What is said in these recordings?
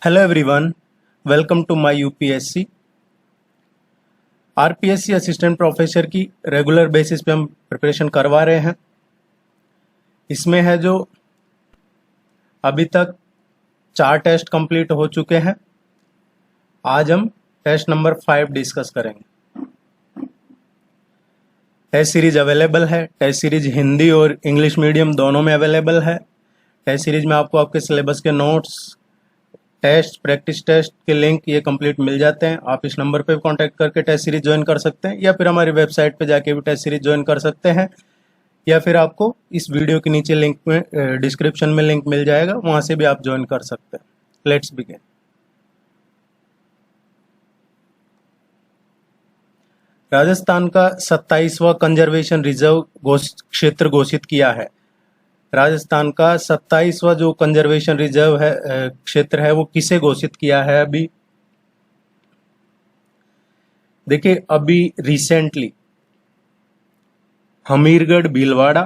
Hello everyone, welcome to my UPSC. RPSC assistant professor की regular basis पे हम preparation करवा रहे हैं। इसमें है जो अभी तक 4 टेस्ट कंप्लीट हो चुके हैं। आज हम टेस्ट नंबर 5 डिस्कस करेंगे। टेस्ट सीरीज अवेलेबल है। टेस्ट सीरीज हिंदी और इंग्लिश मीडियम दोनों में अवेलेबल है। टेस्ट सीरीज में आपको आपके सिलेबस के नोट्स, टेस्ट, प्रैक्टिस टेस्ट के लिंक ये कंप्लीट मिल जाते हैं। आप इस नंबर पे कांटेक्ट करके टेस्ट सीरीज ज्वाइन कर सकते हैं या फिर हमारी वेबसाइट पे जाके भी टेस्ट सीरीज ज्वाइन कर सकते हैं, या फिर आपको इस वीडियो के नीचे लिंक में डिस्क्रिप्शन में लिंक मिल जाएगा, वहां से भी आप ज्वाइन कर सकते हैं। Let's begin. राजस्थान का 27वां कंजर्वेशन रिजर्व क्षेत्र घोषित किया है। राजस्थान का 27वां जो कंजर्वेशन रिजर्व है क्षेत्र है, वो किसे घोषित किया है? अभी देखिए, अभी रिसेंटली हमीरगढ़ भीलवाड़ा,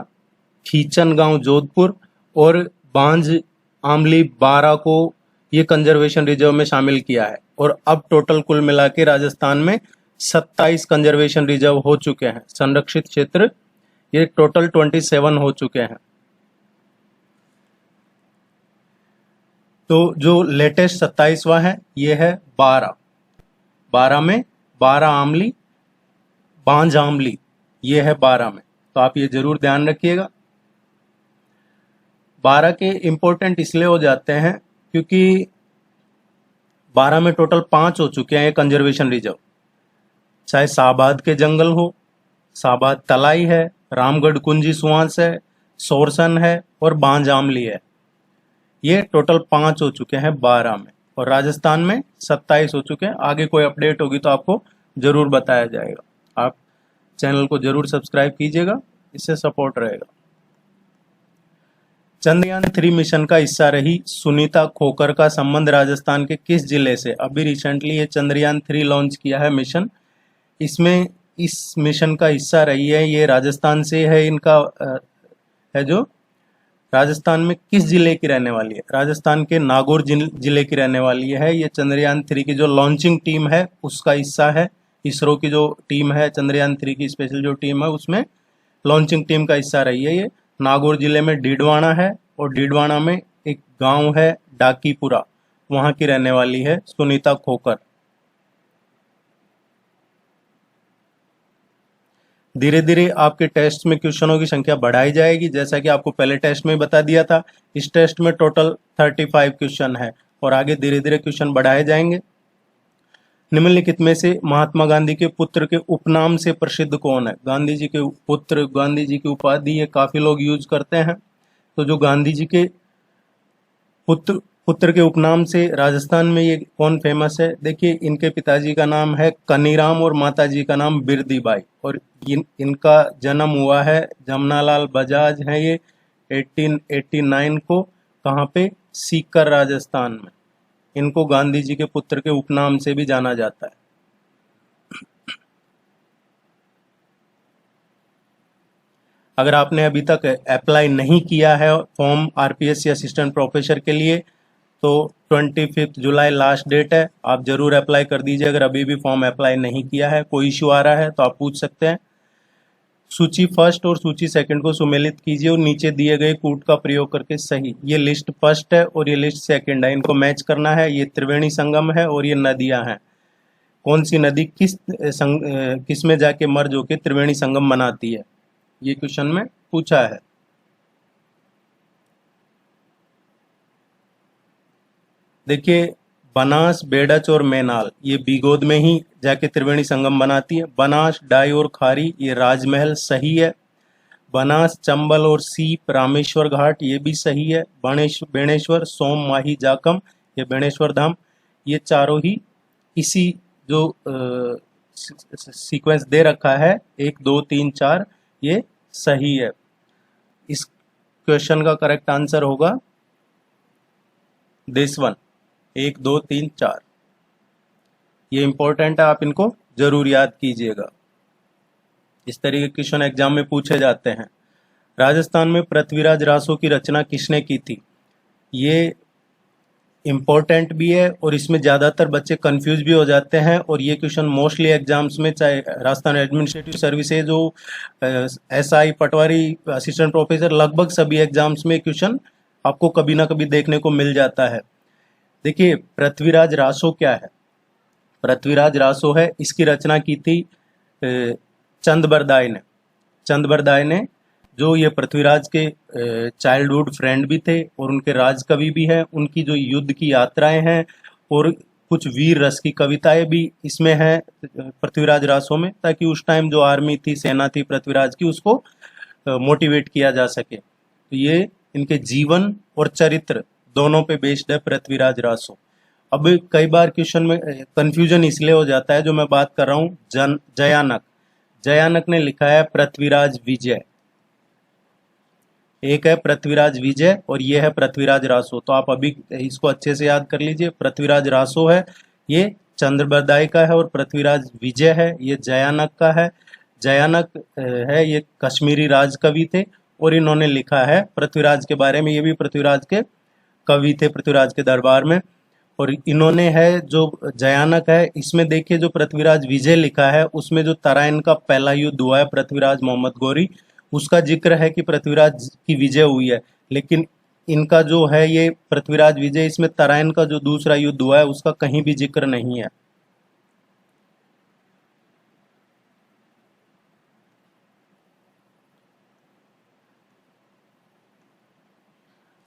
खींचन गांव जोधपुर और बांझ आमली बारा को ये कंजर्वेशन रिजर्व में शामिल किया है। और अब टोटल कुल मिला के राजस्थान में 27 कंजर्वेशन रिजर्व हो चुके हैं। संरक्षित क्षेत्र ये टोटल 27 हो चुके हैं। तो जो लेटेस्ट 27वां है ये है बारा में बारा आमली, बांझ आमली, ये है 12 में। तो आप ये जरूर ध्यान रखिएगा। 12 के इंपॉर्टेंट इसलिए हो जाते हैं क्योंकि 12 में टोटल 5 हो चुके हैं कंजर्वेशन रिजर्व। चाहे साबाद के जंगल हो, साबाद तलाई है, रामगढ़ कुंजी सुहास है, सोरसन है और बांझ आमली है। ये टोटल 5 हो चुके हैं 12 में, और राजस्थान में 27 हो चुके हैं। आगे कोई अपडेट होगी तो आपको जरूर बताया जाएगा। आप चैनल को जरूर सब्सक्राइब कीजिएगा, इससे सपोर्ट रहेगा। चंद्रयान 3 मिशन का हिस्सा रही सुनीता खोकर का संबंध राजस्थान के किस जिले से? अभी रिसेंटली ये चंद्रयान 3 लॉन्च किया है मिशन। इसमें इस मिशन का हिस्सा रही है, ये राजस्थान से है। इनका है जो राजस्थान में किस जिले की रहने वाली है? राजस्थान के नागौर जिले की रहने वाली है। ये चंद्रयान 3 की जो लॉन्चिंग टीम है उसका हिस्सा है। इसरो की जो टीम है, चंद्रयान 3 की स्पेशल जो टीम है, उसमें लॉन्चिंग टीम का हिस्सा रही है। ये नागौर जिले में डीडवाना है, और डीडवाना में एक गांव है डाकीपुरा, वहां की रहने वाली है सुनीता खोकर। धीरे धीरे आपके टेस्ट में क्वेश्चनों की संख्या बढ़ाई जाएगी, जैसा कि आपको पहले टेस्ट में बता दिया था। इस टेस्ट में टोटल 35 क्वेश्चन है, और आगे धीरे धीरे क्वेश्चन बढ़ाए जाएंगे। निम्नलिखित में से महात्मा गांधी के पुत्र के उपनाम से प्रसिद्ध कौन है? गांधी जी के पुत्र, गांधी जी की उपाधि, ये काफी लोग यूज करते हैं। तो जो गांधी जी के पुत्र के उपनाम से राजस्थान में ये कौन फेमस है? देखिए, इनके पिताजी का नाम है कनीराम और माताजी का नाम बिरदीबाई, और इनका जन्म हुआ है, जमनालाल बजाज है ये 1889 को। कहाँ पे? सीकर, राजस्थान में। इनको गांधी जी के पुत्र के उपनाम से भी जाना जाता है। अगर आपने अभी तक अप्लाई नहीं किया है फॉर्म आरपीएससी असिस्टेंट प्रोफेसर के लिए, तो 25 जुलाई लास्ट डेट है। आप जरूर अप्लाई कर दीजिए। अगर अभी भी फॉर्म अप्लाई नहीं किया है, कोई इश्यू आ रहा है तो आप पूछ सकते हैं। सूची फर्स्ट और सूची सेकंड को सुमेलित कीजिए और नीचे दिए गए कूट का प्रयोग करके सही। ये लिस्ट फर्स्ट है और ये लिस्ट सेकंड है, इनको मैच करना है। ये त्रिवेणी संगम है और ये नदियां हैं। कौन सी नदी किस में जाके मर्ज होके त्रिवेणी संगम बनाती है? ये क्वेश्चन में पूछा है। देखिए, बनास, बेडच और मैनाल ये बीगोद में ही जाके त्रिवेणी संगम बनाती है। बनास, डाई और खारी ये राजमहल सही है। बनास, चंबल और सीप रामेश्वर घाट ये भी सही है। बेणेश्वर, सोम, माही, जाकम ये बेणेश्वर धाम, ये चारों ही इसी जो सीक्वेंस दे रखा है 1 2 3 4, ये सही है। इस क्वेश्चन का करेक्ट आंसर होगा दिस वन, 1 2 3 4। ये इंपॉर्टेंट है, आप इनको जरूर याद कीजिएगा। इस तरीके के क्वेश्चन एग्जाम में पूछे जाते हैं। राजस्थान में पृथ्वीराज रासो की रचना किसने की थी? ये इम्पोर्टेंट भी है और इसमें ज़्यादातर बच्चे कंफ्यूज भी हो जाते हैं। और ये क्वेश्चन मोस्टली एग्जाम्स में, चाहे राजस्थान एडमिनिस्ट्रेटिव सर्विसेज हो, एसआई, पटवारी, असिस्टेंट प्रोफेसर, लगभग सभी एग्जाम्स में क्वेश्चन आपको कभी ना कभी देखने को मिल जाता है। देखिए, पृथ्वीराज रासो क्या है? पृथ्वीराज रासो है, इसकी रचना की थी चंद बरदाई ने। चंद बरदाई ने, जो ये पृथ्वीराज के चाइल्डहुड फ्रेंड भी थे और उनके राजकवि भी हैं। उनकी जो युद्ध की यात्राएं हैं और कुछ वीर रस की कविताएं भी इसमें हैं पृथ्वीराज रासो में, ताकि उस टाइम जो आर्मी थी, सेना थी पृथ्वीराज की, उसको मोटिवेट किया जा सके। तो ये इनके जीवन और चरित्र दोनों पे बेस्ड है पृथ्वीराज रासो। अब कई बार क्वेश्चन में कंफ्यूजन इसलिए हो जाता है, जो मैं बात कर रहा हूँ जयानक। जयानक ने लिखा है पृथ्वीराज विजय। एक है पृथ्वीराज विजय और ये है पृथ्वीराज रासो। तो आप अभी इसको अच्छे से याद कर लीजिए। पृथ्वीराज रासो है, ये चंद्रबरदाई का है, और पृथ्वीराज विजय है, ये जयानक का है। जयानक है, ये कश्मीरी राजकवि थे और इन्होंने लिखा है पृथ्वीराज के बारे में। ये भी पृथ्वीराज के कवि थे, पृथ्वीराज के दरबार में। और इन्होंने है जो जयानक है, इसमें देखिए जो पृथ्वीराज विजय लिखा है, उसमें जो तराइन का पहला युद्ध हुआ है पृथ्वीराज मोहम्मद गौरी, उसका जिक्र है कि पृथ्वीराज की विजय हुई है। लेकिन इनका जो है ये पृथ्वीराज विजय, इसमें तराइन का जो दूसरा युद्ध हुआ है उसका कहीं भी जिक्र नहीं है।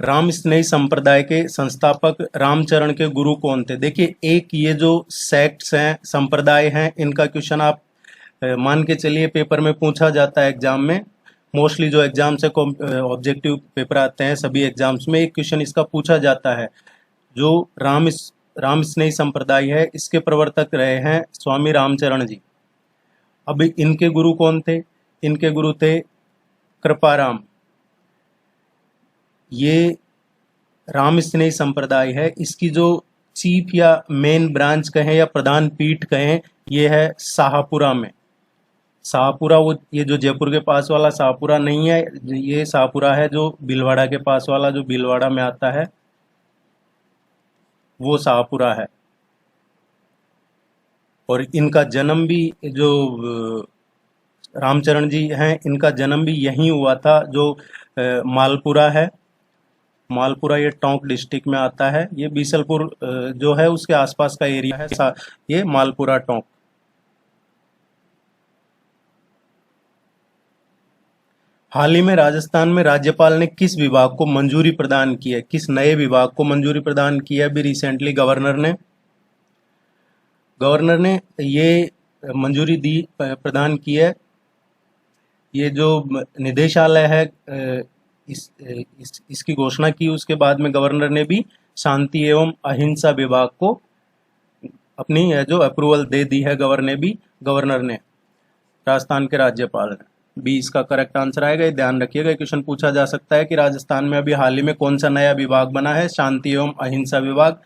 राम स्नेही संप्रदाय के संस्थापक रामचरण के गुरु कौन थे? देखिए, एक ये जो सेक्ट्स हैं, संप्रदाय हैं, इनका क्वेश्चन आप मान के चलिए पेपर में पूछा जाता है एग्जाम में। मोस्टली जो एग्जाम से ऑब्जेक्टिव पेपर आते हैं सभी एग्जाम्स में, एक क्वेश्चन इसका पूछा जाता है। जो राम स्नेही संप्रदाय है, इसके प्रवर्तक रहे हैं स्वामी रामचरण जी। अब इनके गुरु कौन थे? इनके गुरु थे कृपाराम। ये राम स्नेही संप्रदाय है, इसकी जो चीफ या मेन ब्रांच कहें या प्रधान पीठ कहें, ये है शाहपुरा में। शाहपुरा, वो ये जो जयपुर के पास वाला शाहपुरा नहीं है, ये शाहपुरा है जो भीलवाड़ा के पास वाला, जो भीलवाड़ा में आता है, वो शाहपुरा है। और इनका जन्म भी, जो रामचरण जी हैं, इनका जन्म भी यहीं हुआ था, जो मालपुरा है। मालपुरा ये टोंक डिस्ट्रिक्ट में आता है। ये बीसलपुर जो है उसके आसपास का एरिया है, ये मालपुरा टोंक। हाल ही में राजस्थान में राज्यपाल ने किस विभाग को मंजूरी प्रदान की है? किस नए विभाग को मंजूरी प्रदान की है अभी रिसेंटली गवर्नर ने? गवर्नर ने ये मंजूरी दी, प्रदान की है। ये जो निदेशालय है, इसकी घोषणा की, उसके बाद में गवर्नर ने भी शांति एवं अहिंसा विभाग को अपनी जो अप्रूवल दे दी है गवर्नर ने, राजस्थान के राज्यपाल ने। बी इसका करेक्ट आंसर आएगा। ये ध्यान रखिएगा, क्वेश्चन पूछा जा सकता है कि राजस्थान में अभी हाल ही में कौन सा नया विभाग बना है? शांति एवं अहिंसा विभाग।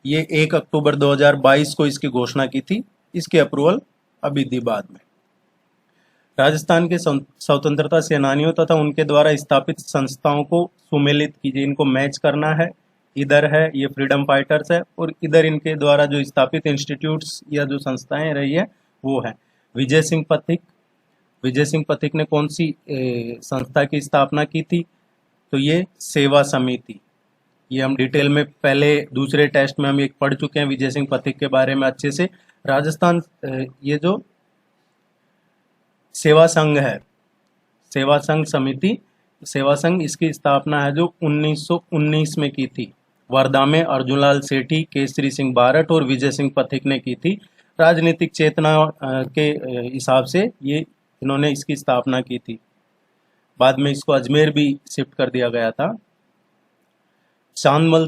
ये 1 अक्टूबर 2022 को इसकी घोषणा की थी, इसकी अप्रूवल अभी दी बाद में। राजस्थान के स्वतंत्रता सेनानियों तथा उनके द्वारा स्थापित संस्थाओं को सुमेलित कीजिए। इनको मैच करना है। इधर है ये फ्रीडम फाइटर्स है और इधर इनके द्वारा जो स्थापित इंस्टीट्यूट्स या जो संस्थाएं रही है वो है विजय सिंह पथिक। विजय सिंह पथिक ने कौन सी संस्था की स्थापना की थी? तो ये सेवा समिति। ये हम डिटेल में पहले दूसरे टेस्ट में हम एक पढ़ चुके हैं विजय सिंह पथिक के बारे में अच्छे से। राजस्थान ये जो सेवा संघ है, सेवा संघ समिति, सेवा संघ, इसकी स्थापना है जो 1919 में की थी। वर्धा में अर्जुनलाल सेठी, केसरी सिंह बारट और विजय सिंह पथिक ने की थी। राजनीतिक चेतना के हिसाब से ये इन्होंने इसकी स्थापना की थी। बाद में इसको अजमेर भी शिफ्ट कर दिया गया था। चांदमल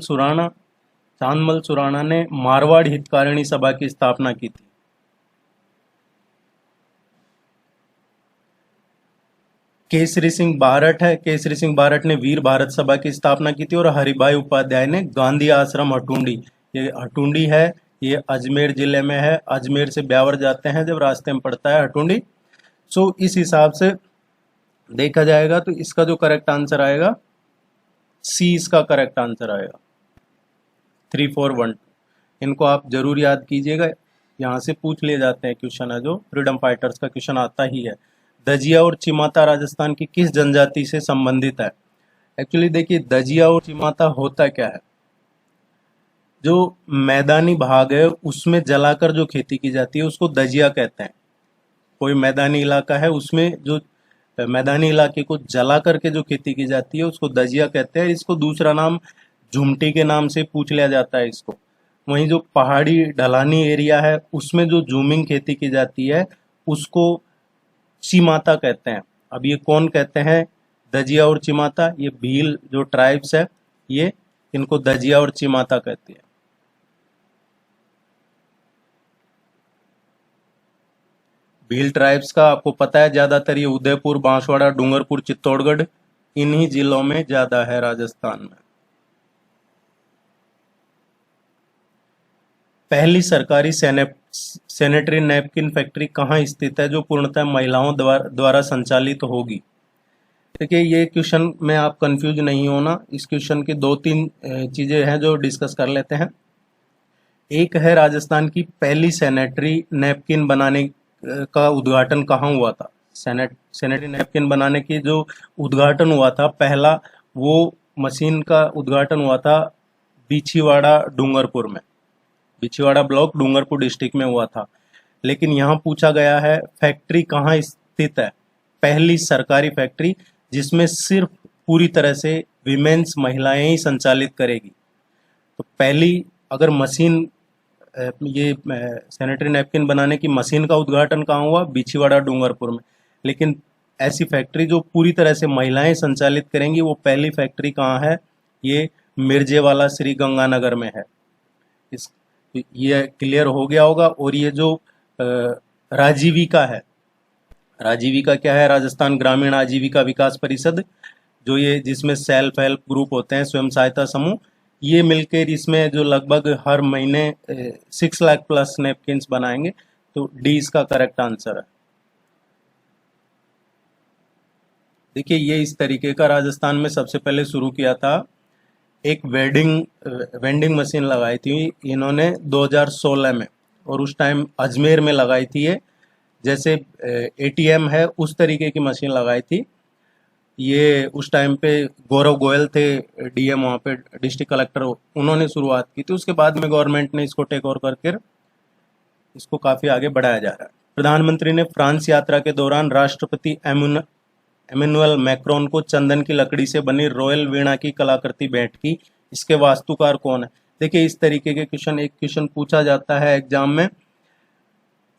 सुराणा ने मारवाड़ हितकारिणी सभा की स्थापना की थी। केसरी सिंह बारट है, केसरी सिंह बारट ने वीर भारत सभा की स्थापना की थी। और हरिभाई उपाध्याय ने गांधी आश्रम हटुंडी, ये हटुंडी है, ये अजमेर जिले में है। अजमेर से ब्यावर जाते हैं जब रास्ते में पड़ता है हटुंडी। सो इस हिसाब से देखा जाएगा तो इसका जो करेक्ट आंसर आएगा सी इसका करेक्ट आंसर आएगा। 3412 इनको आप जरूर याद कीजिएगा, यहाँ से पूछ लिए जाते हैं क्वेश्चन है जो फ्रीडम फाइटर्स का क्वेश्चन आता ही है। दजिया और चिमाता राजस्थान की किस जनजाति से संबंधित है? एक्चुअली देखिए दजिया और चिमाता होता क्या है, जो मैदानी भाग है उसमें जलाकर जो खेती की जाती है उसको दजिया कहते हैं। कोई मैदानी इलाका है उसमें जो मैदानी इलाके को जला करके जो खेती की जाती है उसको दजिया कहते हैं। इसको दूसरा नाम झुमटी के नाम से पूछ लिया जाता है इसको। वहीं जो पहाड़ी ढलानी एरिया है उसमें जो झूमिंग खेती की जाती है उसको चिमाता कहते हैं। अब ये कौन कहते हैं दजिया और चिमाता? ये भील जो ट्राइब्स है ये इनको दजिया और चिमाता कहती है। भील ट्राइब्स का आपको पता है ज्यादातर ये उदयपुर, बांसवाड़ा, डूंगरपुर, चित्तौड़गढ़ इन्हीं जिलों में ज्यादा है राजस्थान में। पहली सरकारी सैनिटरी नैपकिन फैक्ट्री कहाँ स्थित है जो पूर्णतः महिलाओं द्वारा संचालित होगी? देखिए ये क्वेश्चन में आप कंफ्यूज नहीं होना, इस क्वेश्चन की दो तीन चीजें हैं जो डिस्कस कर लेते हैं। एक है राजस्थान की पहली सैनिटरी नैपकिन बनाने का उद्घाटन कहाँ हुआ था? सैनिटरी नैपकिन बनाने की जो उद्घाटन हुआ था पहला, वो मशीन का उद्घाटन हुआ था बिछीवाड़ा डूंगरपुर में। बिछीवाड़ा ब्लॉक डूंगरपुर डिस्ट्रिक्ट में हुआ था। लेकिन यहाँ पूछा गया है फैक्ट्री कहाँ स्थित है? पहली सरकारी फैक्ट्री जिसमें सिर्फ पूरी तरह से विमेन्स महिलाएं ही संचालित करेगी। तो पहली अगर मशीन ये सैनिटरी नैपकिन बनाने की मशीन का उद्घाटन कहाँ हुआ? बिछीवाड़ा डूंगरपुर में। लेकिन ऐसी फैक्ट्री जो पूरी तरह से महिलाएं संचालित करेंगी वो पहली फैक्ट्री कहाँ है? ये मिर्जेवाला श्री गंगानगर में है। इस ये क्लियर हो गया होगा। और ये जो राजीविका है, राजीविका क्या है? राजस्थान ग्रामीण आजीविका विकास परिषद, जो ये जिसमें सेल्फ हेल्प ग्रुप होते हैं, स्वयं सहायता समूह, ये मिलकर इसमें जो लगभग हर महीने 6 लाख प्लस नैपकिन्स बनाएंगे। तो डी इसका करेक्ट आंसर है। देखिए ये इस तरीके का राजस्थान में सबसे पहले शुरू किया था। एक वेंडिंग मशीन लगाई थी इन्होंने 2016 में, और उस टाइम अजमेर में लगाई थी ये। जैसे एटीएम है उस तरीके की मशीन लगाई थी ये। उस टाइम पे गौरव गोयल थे डीएम वहाँ पे, डिस्ट्रिक्ट कलेक्टर, उन्होंने शुरुआत की थी। उसके बाद में गवर्नमेंट ने इसको टेक ओवर करके इसको काफ़ी आगे बढ़ाया जा रहा है। प्रधानमंत्री ने फ्रांस यात्रा के दौरान राष्ट्रपति एमेनुअल मैक्रोन को चंदन की लकड़ी से बनी रॉयल वीणा की कलाकृति भेंट की। इसके वास्तुकार कौन है? देखिए इस तरीके के क्वेश्चन, एक क्वेश्चन पूछा जाता है एग्जाम में।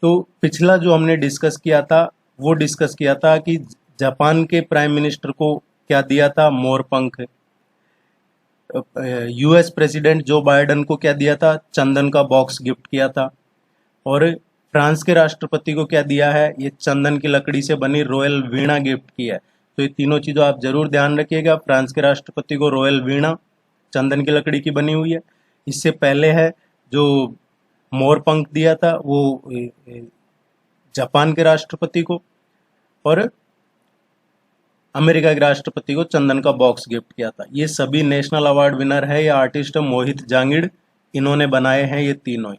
तो पिछला जो हमने डिस्कस किया था वो डिस्कस किया था कि जापान के प्राइम मिनिस्टर को क्या दिया था? मोरपंख। यूएस प्रेसिडेंट जो बाइडेन को क्या दिया था? चंदन का बॉक्स गिफ्ट किया था। और फ्रांस के राष्ट्रपति को क्या दिया है? ये चंदन की लकड़ी से बनी रॉयल वीणा गिफ्ट की है। तो ये तीनों चीज़ों आप जरूर ध्यान रखिएगा। फ्रांस के राष्ट्रपति को रॉयल वीणा चंदन की लकड़ी की बनी हुई है। इससे पहले है जो मोरपंख दिया था वो जापान के राष्ट्रपति को, और अमेरिका के राष्ट्रपति को चंदन का बॉक्स गिफ्ट किया था। ये सभी नेशनल अवार्ड विनर है। ये आर्टिस्ट मोहित जांगिड़, इन्होंने बनाए हैं ये तीनों।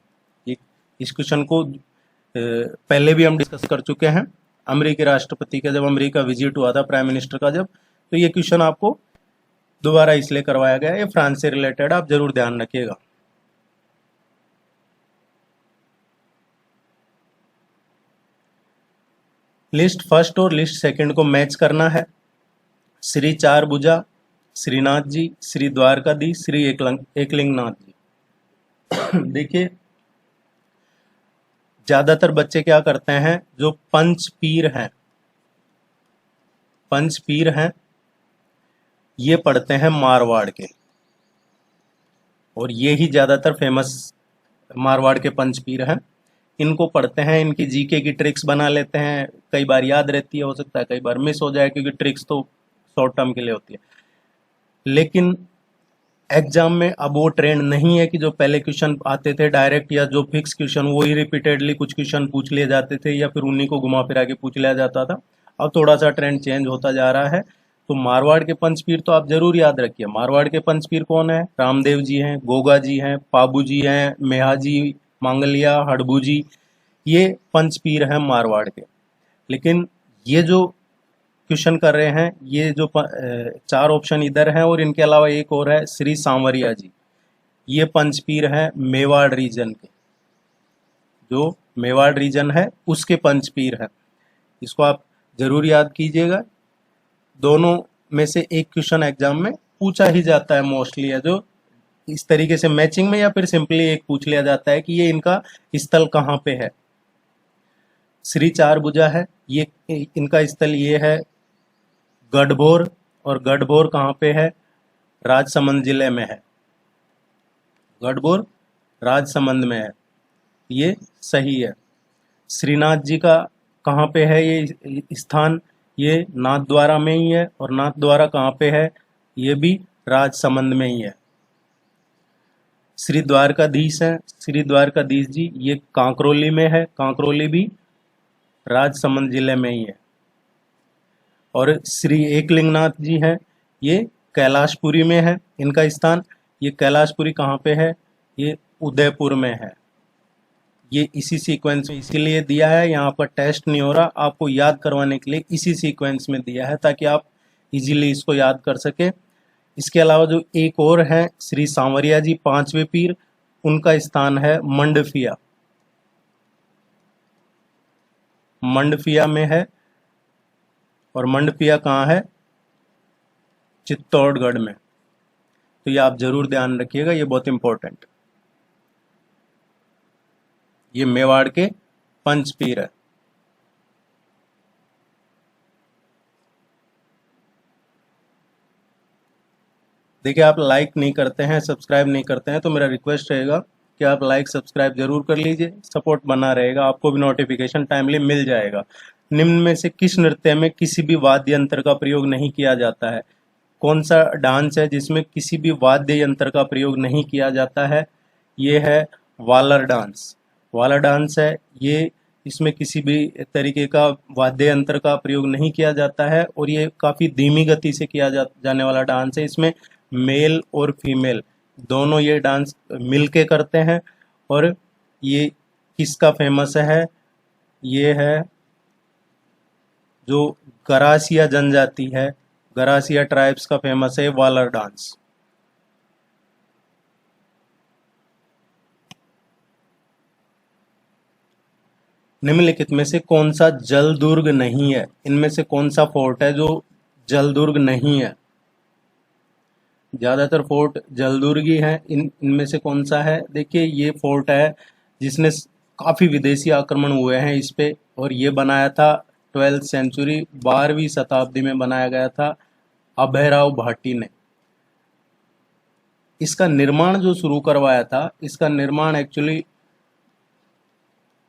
इस क्वेश्चन को पहले भी हम डिस्कस कर चुके हैं अमेरिकी राष्ट्रपति का, जब अमेरिका विजिट हुआ था प्राइम मिनिस्टर का जब। तो ये क्वेश्चन आपको दोबारा इसलिए करवाया गया है, ये फ्रांस से रिलेटेड, आप जरूर ध्यान रखिएगा। लिस्ट फर्स्ट और लिस्ट सेकंड को मैच करना है। श्री चार भुजा, श्रीनाथ जी, श्री द्वारकाधीश, श्री एकलिंगनाथ जी। देखिए ज्यादातर बच्चे क्या करते हैं, जो पंच पीर हैं ये पढ़ते हैं मारवाड़ के, और ये ही ज्यादातर फेमस मारवाड़ के पंच पीर हैं। इनको पढ़ते हैं, इनकी जीके की ट्रिक्स बना लेते हैं। कई बार याद रहती है, हो सकता है कई बार मिस हो जाए, क्योंकि ट्रिक्स तो शॉर्ट टर्म के लिए होती है। लेकिन एग्जाम में अब वो ट्रेंड नहीं है कि जो पहले क्वेश्चन आते थे डायरेक्ट या जो फिक्स क्वेश्चन वो ही रिपीटेडली कुछ क्वेश्चन पूछ लिए जाते थे या फिर उन्हीं को घुमा फिरा के पूछ लिया जाता था। अब थोड़ा सा ट्रेंड चेंज होता जा रहा है। तो मारवाड़ के पंचपीर तो आप जरूर याद रखिए। मारवाड़ के पंचपीर कौन है? रामदेव जी हैं, गोगा जी हैं, पाबू जी हैं, मेहाजी, मांगलिया, हड़बू जी, ये पंचपीर हैं मारवाड़ के। लेकिन ये जो क्वेश्चन कर रहे हैं, ये जो चार ऑप्शन इधर हैं और इनके अलावा एक और है श्री सांवरिया जी, ये पंचपीर हैं मेवाड़ रीजन के, जो मेवाड़ रीजन है उसके पंचपीर हैं। इसको आप जरूर याद कीजिएगा। दोनों में से एक क्वेश्चन एग्जाम में पूछा ही जाता है मोस्टली, है जो इस तरीके से मैचिंग में, या फिर सिंपली एक पूछ लिया जाता है कि ये इनका स्थल कहाँ पे है। श्री चार भुजा है, ये इनका स्थल ये है गढ़बोर, और गढ़बोर कहाँ पे है? राजसमंद जिले में है। गढ़बोर राजसमंद में है, ये सही है। श्रीनाथ जी का कहाँ पे है ये स्थान? ये नाथद्वारा में ही है, और नाथद्वारा कहाँ पे है? ये भी राजसमंद में ही है। श्री द्वारकाधीश है, श्री द्वारकाधीश जी ये कांकरोली में है, कांकरोली भी राजसमंद जिले में ही है। और श्री एकलिंगनाथ जी हैं, ये कैलाशपुरी में है इनका स्थान। ये कैलाशपुरी कहाँ पे है? ये उदयपुर में है। ये इसी सीक्वेंस में इसीलिए दिया है, यहाँ पर टेस्ट नहीं हो रहा, आपको याद करवाने के लिए इसी सीक्वेंस में दिया है ताकि आप इजीली इसको याद कर सके। इसके अलावा जो एक और है श्री सांवरिया जी, पांचवें पीर, उनका स्थान है मंडफिया, मंडफिया में है। और मंडफिया कहाँ है? चित्तौड़गढ़ में। तो ये आप जरूर ध्यान रखिएगा, ये बहुत इंपॉर्टेंट। ये मेवाड़ के पंचपीर है। देखिए, आप लाइक नहीं करते हैं, सब्सक्राइब नहीं करते हैं, तो मेरा रिक्वेस्ट रहेगा कि आप लाइक सब्सक्राइब जरूर कर लीजिए, सपोर्ट बना रहेगा, आपको भी नोटिफिकेशन टाइमली मिल जाएगा। निम्न में से किस नृत्य में किसी भी वाद्य यंत्र का प्रयोग नहीं किया जाता है? कौन सा डांस है जिसमें किसी भी वाद्य यंत्र का प्रयोग नहीं किया जाता है? ये है वालर डांस। वालर डांस है ये, इसमें किसी भी तरीके का वाद्य यंत्र का प्रयोग नहीं किया जाता है, और ये काफ़ी धीमी गति से किया जाने वाला डांस है। इसमें मेल और फीमेल दोनों ये डांस मिलके करते हैं। और ये किसका फेमस है? ये है जो गरासिया जनजाति है, गरासिया ट्राइब्स का फेमस है वालर डांस। निम्नलिखित में से कौन सा जल दुर्ग नहीं है? इनमें से कौन सा फोर्ट है जो जल दुर्ग नहीं है? ज्यादातर फोर्ट जलदुर्ग ही है। इनमें से कौन सा है? देखिए, ये फोर्ट है जिसने काफी विदेशी आक्रमण हुए हैं इस पे, और ये बनाया था 12वीं सेंचुरी, 12वीं शताब्दी में बनाया गया था अभयराव भाटी ने। इसका निर्माण जो शुरू करवाया था, इसका निर्माण एक्चुअली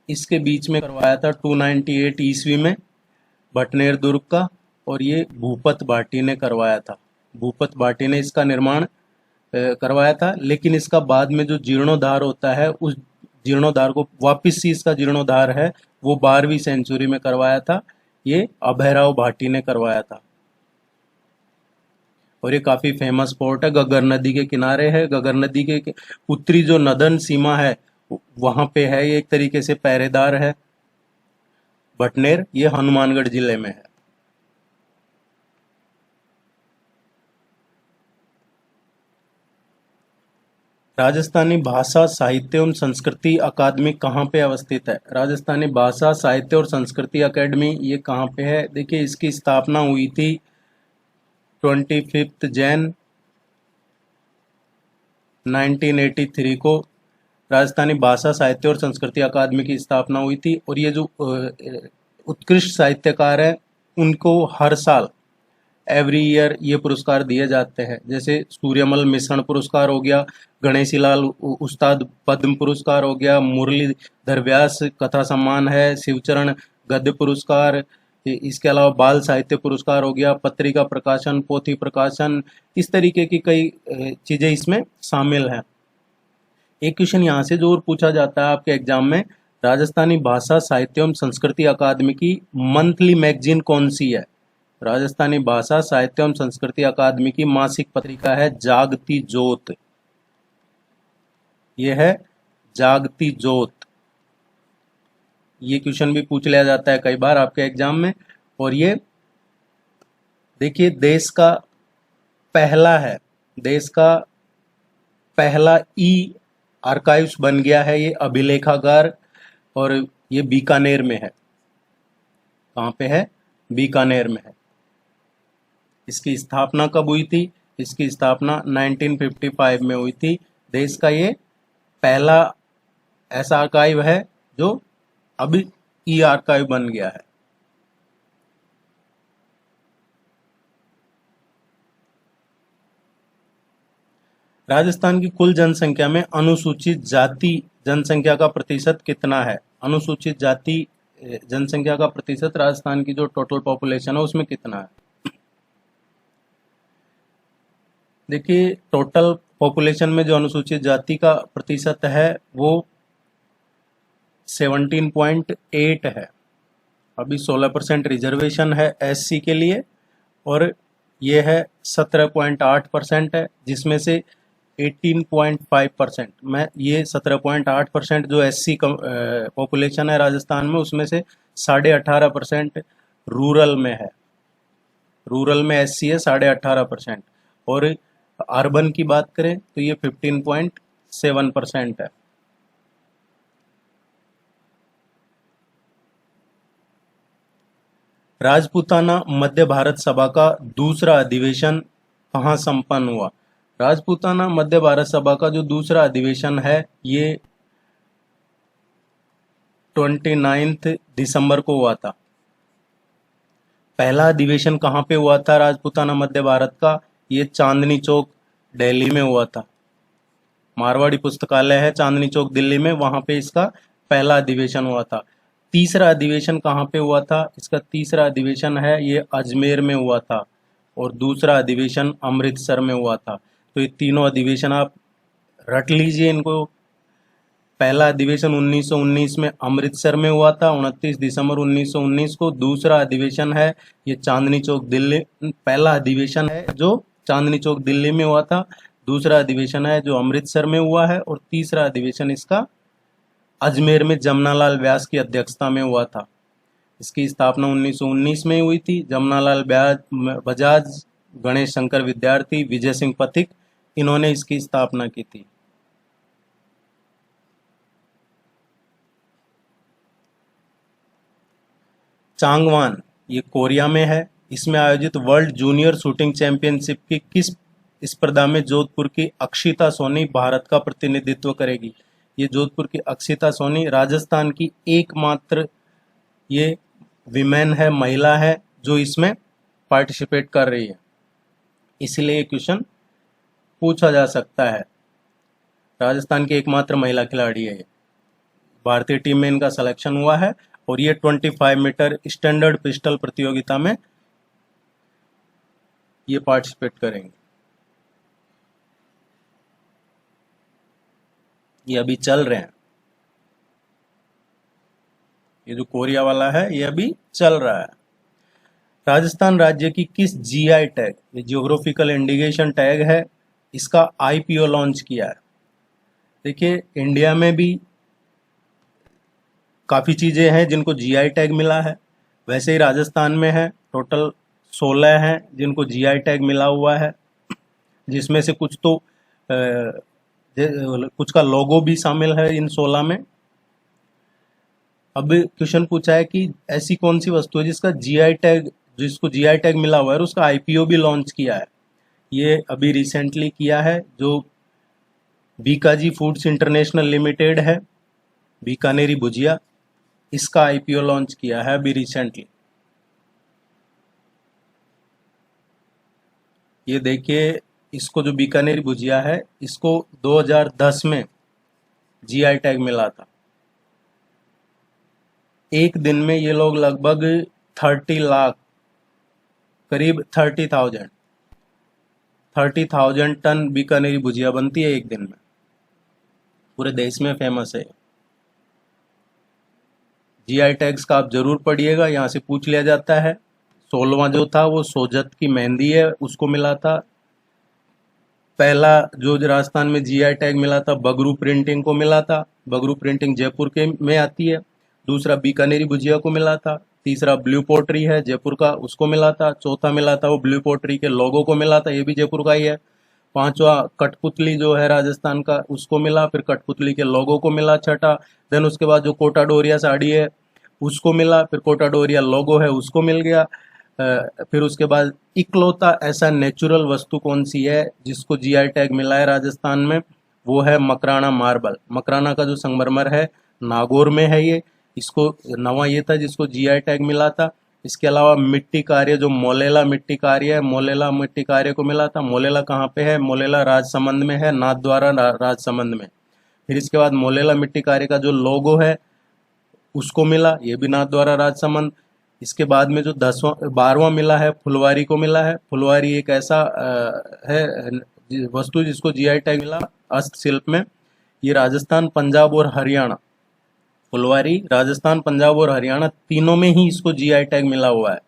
इसके बीच में करवाया था 298 ईस्वी में भटनेर दुर्ग का, और ये भूपत भाटी ने करवाया था। भूपत भाटी ने इसका निर्माण करवाया था। लेकिन इसका बाद में जो जीर्णोद्धार होता है, उस जीर्णोद्धार को वापिस से इसका जीर्णोद्धार है वो 12वीं सेंचुरी में करवाया था, ये अभयराव भाटी ने करवाया था। और ये काफी फेमस फोर्ट है, गगर नदी के किनारे है। गगर नदी के उत्तरी जो नदन सीमा है वहां पे है, ये एक तरीके से पहरेदार है। भटनेर ये हनुमानगढ़ जिले में है। राजस्थानी भाषा साहित्य एवं संस्कृति अकादमी कहाँ पे अवस्थित है? राजस्थानी भाषा साहित्य और संस्कृति अकेडमी ये कहाँ पे है? देखिए, इसकी स्थापना हुई थी 25 जैन 1983 को राजस्थानी भाषा साहित्य और संस्कृति अकादमी की स्थापना हुई थी। और ये जो उत्कृष्ट साहित्यकार है उनको हर साल एवरी ईयर ये पुरस्कार दिए जाते हैं। जैसे सूर्यमल मिश्रण पुरस्कार हो गया, गणेशीलाल उस्ताद पद्म पुरस्कार हो गया, मुरलीधर व्यास कथा सम्मान है, शिवचरण गद्य पुरस्कार, इसके अलावा बाल साहित्य पुरस्कार हो गया, पत्रिका प्रकाशन, पोथी प्रकाशन, इस तरीके की कई चीजें इसमें शामिल हैं। एक क्वेश्चन यहाँ से जो और पूछा जाता है आपके एग्जाम में, राजस्थानी भाषा साहित्य एवं संस्कृति अकादमी की मंथली मैगजीन कौन सी है? राजस्थानी भाषा साहित्य एवं संस्कृति अकादमी की मासिक पत्रिका है जागती ज्योत। ये है जागती ज्योत। ये क्वेश्चन भी पूछ लिया जाता है कई बार आपके एग्जाम में। और ये देखिए देश का पहला ई आर्काइव्स बन गया है ये अभिलेखागार, और ये बीकानेर में है। कहाँ पे है? बीकानेर में है। इसकी स्थापना कब हुई थी? इसकी स्थापना 1955 में हुई थी। देश का ये पहला ऐसा आर्काइव है जो अभी ई आर्काइव बन गया है। राजस्थान की कुल जनसंख्या में अनुसूचित जाति जनसंख्या का प्रतिशत कितना है? अनुसूचित जाति जनसंख्या का प्रतिशत राजस्थान की जो टोटल पॉपुलेशन है उसमें कितना है? देखिए, टोटल पॉपुलेशन में जो अनुसूचित जाति का प्रतिशत है वो 17.8 है। अभी 16% रिजर्वेशन है एससी के लिए, और ये है 17.8% है, जिसमें से 18.5% में ये 17.8% जो एससी पॉपुलेशन है राजस्थान में, उसमें से 18.5% रूरल में है। रूरल में एससी है 18.5%, और अर्बन की बात करें तो ये 15.7% है। राजपूताना मध्य भारत सभा का दूसरा अधिवेशन कहाँ संपन्न हुआ? राजपूताना मध्य भारत सभा का जो दूसरा अधिवेशन है ये 29 दिसंबर को हुआ था। पहला अधिवेशन कहाँ पे हुआ था राजपूताना मध्य भारत का? ये चांदनी चौक दिल्ली में हुआ था। मारवाड़ी पुस्तकालय है चांदनी चौक दिल्ली में, वहां पे इसका पहला अधिवेशन हुआ था। तीसरा अधिवेशन कहाँ पे हुआ था? इसका तीसरा अधिवेशन है ये अजमेर में हुआ था, और दूसरा अधिवेशन अमृतसर में हुआ था। तो ये तीनों अधिवेशन आप रट लीजिए इनको। पहला अधिवेशन 1919 में अमृतसर में हुआ था, 29 दिसंबर 1919 को। दूसरा अधिवेशन है ये चांदनी चौक दिल्ली, पहला अधिवेशन है जो चांदनी चौक दिल्ली में हुआ था, दूसरा अधिवेशन है जो अमृतसर में हुआ है, और तीसरा अधिवेशन इसका अजमेर में जमनालाल व्यास की अध्यक्षता में हुआ था। इसकी स्थापना 1919 में हुई थी। जमनालाल बजाज, गणेश शंकर विद्यार्थी, विजय सिंह पथिक, इन्होंने इसकी स्थापना की थी। चांगवान ये कोरिया में है। इसमें आयोजित वर्ल्ड जूनियर शूटिंग चैंपियनशिप की किस स्पर्धा में जोधपुर की अक्षिता सोनी भारत का प्रतिनिधित्व करेगी? ये जोधपुर की अक्षिता सोनी राजस्थान की एकमात्र ये विमेन है, महिला है, जो इसमें पार्टिसिपेट कर रही है। इसलिए ये क्वेश्चन पूछा जा सकता है। राजस्थान की एकमात्र महिला खिलाड़ी है ये। भारतीय टीम में इनका सिलेक्शन हुआ है, और ये 25 मीटर स्टैंडर्ड पिस्टल प्रतियोगिता में ये पार्टिसिपेट करेंगे। ये अभी चल रहे हैं। ये जो कोरिया वाला है ये अभी चल रहा है। राजस्थान राज्य की किस जीआई टैग, ये जियोग्राफिकल इंडिकेशन टैग है, इसका आईपीओ लॉन्च किया है? देखिए, इंडिया में भी काफ़ी चीज़ें हैं जिनको जीआई टैग मिला है, वैसे ही राजस्थान में है। टोटल 16 हैं जिनको जीआई टैग मिला हुआ है, जिसमें से कुछ तो कुछ का लोगो भी शामिल है इन 16 में। अब क्वेश्चन पूछा है कि ऐसी कौन सी वस्तु है जिसको जीआई टैग मिला हुआ है और उसका आईपीओ भी लॉन्च किया है? ये अभी रिसेंटली किया है, जो बीकाजी फूड्स इंटरनेशनल लिमिटेड है, बीकानेरी भुजिया, इसका आईपीओ लॉन्च किया है अभी रिसेंटली। ये देखिए, इसको जो बीकानेरी भुजिया है, इसको 2010 में जीआई टैग मिला था। एक दिन में ये लोग लगभग 30 लाख, करीब 30,000 टन बीकानेरी भुजिया बनती है एक दिन में। पूरे देश में फेमस है। जीआई टैग्स का आप जरूर पढ़िएगा, यहाँ से पूछ लिया जाता है। 16वां जो था वो सोजत की मेहंदी है, उसको मिला था। पहला जो राजस्थान में जीआई टैग मिला था बगरू प्रिंटिंग को मिला था, बगरू प्रिंटिंग जयपुर के में आती है। दूसरा बीकानेरी भुजिया को मिला था। तीसरा ब्लू पोट्री है जयपुर का, उसको मिला था। चौथा मिला था वो ब्लू पोट्री के लोगो को मिला था, ये भी जयपुर का ही है। पांचवा कठपुतली जो है राजस्थान का, उसको मिला, फिर कठपुतली के लोगो को मिला छठा। देन उसके बाद जो कोटा डोरिया साड़ी है उसको मिला, फिर कोटा डोरिया लोगो है उसको मिल गया। फिर उसके बाद इकलौता ऐसा नेचुरल वस्तु कौन सी है जिसको जीआई टैग मिला है राजस्थान में, वो है मकराना मार्बल। मकराना का जो संगमरमर है नागौर में है ये, इसको नवा ये था जिसको जीआई टैग मिला था। इसके अलावा मिट्टी कार्य जो मोलेला मिट्टी कार्य है, मोलेला मिट्टी कार्य को मिला था। मोलेला कहाँ पे है? मोलेला राजसमंद में है, नाथद्वारा राजसमंद में। फिर इसके बाद मोलेला मिट्टी कार्य का जो लोगो है उसको मिला, ये भी नाथद्वारा राजसमंद। इसके बाद में जो 12वां मिला है फुलवारी को मिला है। फुलवारी एक ऐसा है वस्तु जिसको जीआई टैग मिला हस्तशिल्प में, ये राजस्थान पंजाब और हरियाणा, फुलवारी राजस्थान पंजाब और हरियाणा तीनों में ही इसको जीआई टैग मिला हुआ है।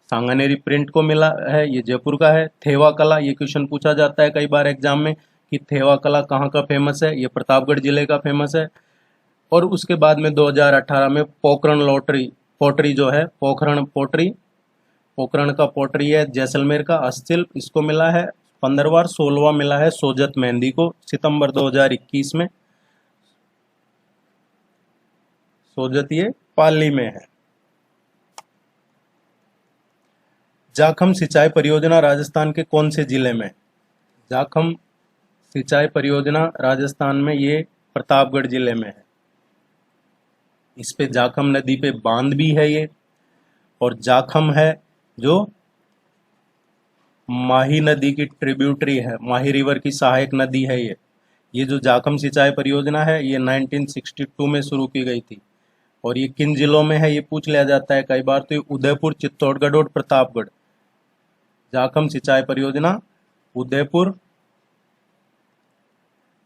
सांगानेरी प्रिंट को मिला है, ये जयपुर का है। थेवा कला, ये क्वेश्चन पूछा जाता है कई बार एग्जाम में कि थेवा कला कहाँ का फेमस है, ये प्रतापगढ़ जिले का फेमस है। और उसके बाद में 2018 में पोखरण पोट्री जो है, पोखरण का पोट्री है जैसलमेर का हस्तशिल्प, इसको मिला है 15वां। 16वां मिला है सोजत मेहंदी को सितंबर 2021 में। सोजत ये पाली में है। जाखम सिंचाई परियोजना राजस्थान के कौन से जिले में? जाखम सिंचाई परियोजना राजस्थान में ये प्रतापगढ़ जिले में है। इस पे जाखम नदी पे बांध भी है ये, और जाखम है जो माही नदी की ट्रिब्यूटरी है, माही रिवर की सहायक नदी है ये जो जाखम सिंचाई परियोजना है ये 1962 में शुरू की गई थी। और ये किन जिलों में है ये पूछ लिया जाता है कई बार, तो ये उदयपुर, चित्तौड़गढ़ और प्रतापगढ़। जाखम सिंचाई परियोजना उदयपुर,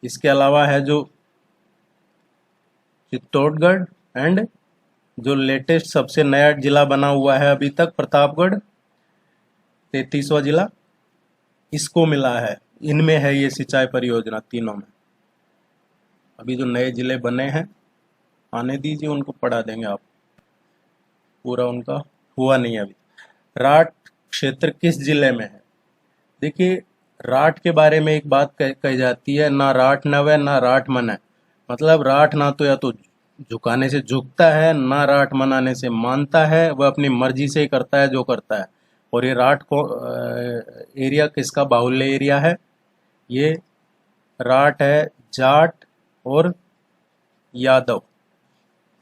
इसके अलावा है जो चित्तौड़गढ़, एंड जो लेटेस्ट सबसे नया जिला बना हुआ है अभी तक प्रतापगढ़, 33वां जिला, इसको मिला है। इनमें है ये सिंचाई परियोजना तीनों में। अभी जो नए जिले बने हैं आने दीजिए, उनको पढ़ा देंगे आप, पूरा उनका हुआ नहीं अभी। राठ क्षेत्र किस जिले में है? देखिए राठ के बारे में एक बात कही जाती है, ना राठ नव है ना राठ मन है। मतलब राठ ना तो या तो झुकाने से झुकता है, ना राठ मनाने से मानता है, वह अपनी मर्जी से ही करता है जो करता है। और ये राठ को एरिया किसका बाहुल्य एरिया है? ये राठ है जाट और यादव,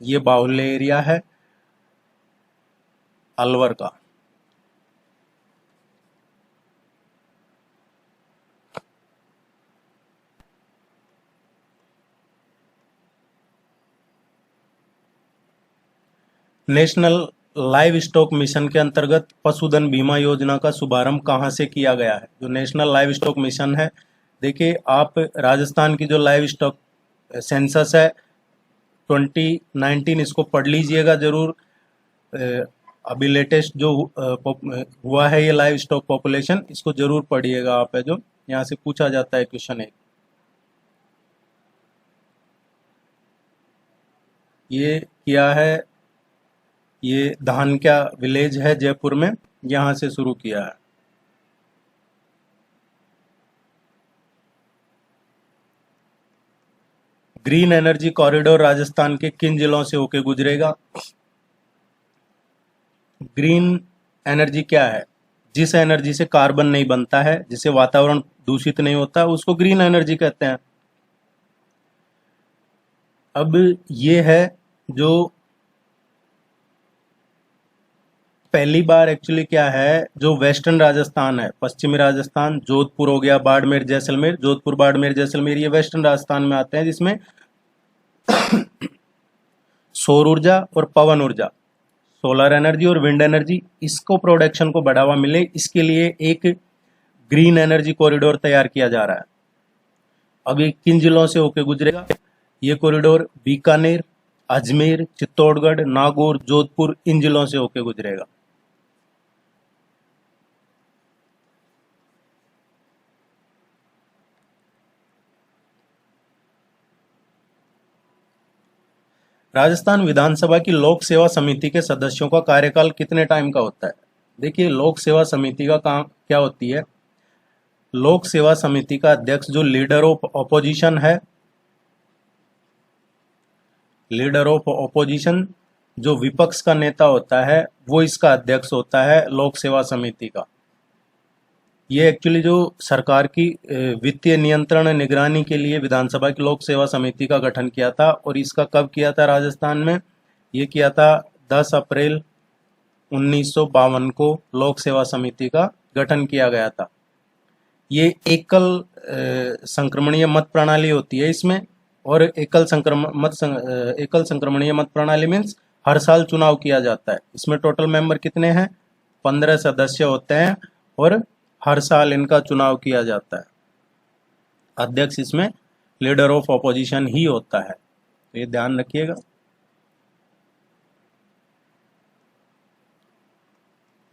ये बाहुल्य एरिया है अलवर का। नेशनल लाइव स्टॉक मिशन के अंतर्गत पशुधन बीमा योजना का शुभारंभ कहाँ से किया गया है? जो नेशनल लाइव स्टॉक मिशन है, देखिए आप राजस्थान की जो लाइव स्टॉक सेंसस है 2019, इसको पढ़ लीजिएगा जरूर। अभी लेटेस्ट जो हुआ है ये लाइव स्टॉक पॉपुलेशन, इसको जरूर पढ़िएगा आप, है जो यहाँ से पूछा जाता है क्वेश्चन एक। ये किया है, ये धानक्या विलेज है जयपुर में, यहाँ से शुरू किया है। ग्रीन एनर्जी कॉरिडोर राजस्थान के किन जिलों से होकर गुजरेगा? ग्रीन एनर्जी क्या है? जिस एनर्जी से कार्बन नहीं बनता है, जिससे वातावरण दूषित नहीं होता, उसको ग्रीन एनर्जी कहते हैं। अब ये है जो पहली बार एक्चुअली क्या है, जो वेस्टर्न राजस्थान है, पश्चिमी राजस्थान, जोधपुर हो गया, बाड़मेर जैसलमेर, जोधपुर बाड़मेर जैसलमेर, ये वेस्टर्न राजस्थान में आते हैं, जिसमें सौर ऊर्जा और पवन ऊर्जा, सोलर एनर्जी और विंड एनर्जी, इसको प्रोडक्शन को बढ़ावा मिले, इसके लिए एक ग्रीन एनर्जी कॉरिडोर तैयार किया जा रहा है। अब ये किन जिलों से होकर गुजरेगा? ये कॉरिडोर बीकानेर, अजमेर, चित्तौड़गढ़, नागौर, जोधपुर, इन जिलों से होकर गुजरेगा। राजस्थान विधानसभा की लोक सेवा समिति के सदस्यों का कार्यकाल कितने टाइम का होता है? देखिए, लोक सेवा समिति का काम क्या होती है। लोक सेवा समिति का अध्यक्ष जो लीडर ऑफ ऑपोजिशन है, लीडर ऑफ ऑपोजिशन जो विपक्ष का नेता होता है, वो इसका अध्यक्ष होता है लोक सेवा समिति का। ये एक्चुअली जो सरकार की वित्तीय नियंत्रण निगरानी के लिए विधानसभा की लोक सेवा समिति का गठन किया था। और इसका कब किया था राजस्थान में? ये किया था 10 अप्रैल 1952 को लोक सेवा समिति का गठन किया गया था। ये एकल संक्रमणीय मत प्रणाली होती है इसमें। और एकल संक्रमणीय मत प्रणाली मीन्स हर साल चुनाव किया जाता है। इसमें टोटल मेंबर कितने हैं? 15 सदस्य होते हैं और हर साल इनका चुनाव किया जाता है। अध्यक्ष इसमें लीडर ऑफ ऑपोजिशन ही होता है, तो ये ध्यान रखिएगा।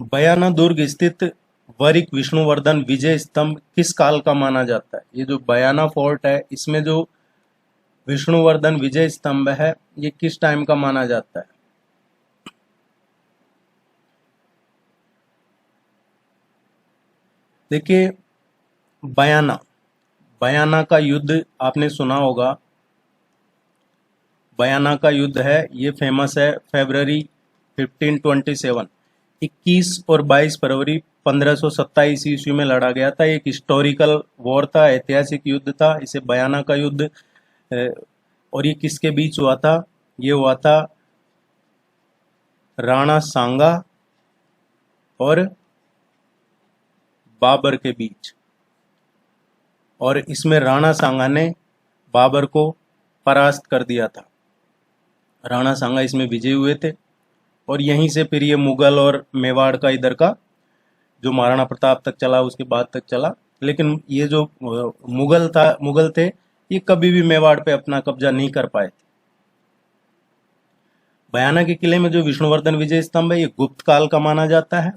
बयाना दुर्ग स्थित वरिक विष्णुवर्धन विजय स्तंभ किस काल का माना जाता है? ये जो बयाना फोर्ट है, इसमें जो विष्णुवर्धन विजय स्तंभ है, ये किस टाइम का माना जाता है? देखिए, बयाना का युद्ध आपने सुना होगा। बयाना का युद्ध है, ये फेमस है। फरवरी 1527, 21 और 22 फरवरी 1527 ईस्वी में लड़ा गया था। एक हिस्टोरिकल वॉर था, ऐतिहासिक युद्ध था। इसे बयाना का युद्ध। और ये किसके बीच हुआ था? ये हुआ था राणा सांगा और बाबर के बीच। और इसमें राणा सांगा ने बाबर को परास्त कर दिया था। राणा सांगा इसमें विजयी हुए थे। और यहीं से फिर ये मुगल और मेवाड़ का इधर का जो महाराणा प्रताप तक चला, उसके बाद तक चला। लेकिन ये जो मुगल थे, ये कभी भी मेवाड़ पे अपना कब्जा नहीं कर पाए थे। बयाना के किले में जो विष्णुवर्धन विजय स्तंभ है, ये गुप्त काल का माना जाता है।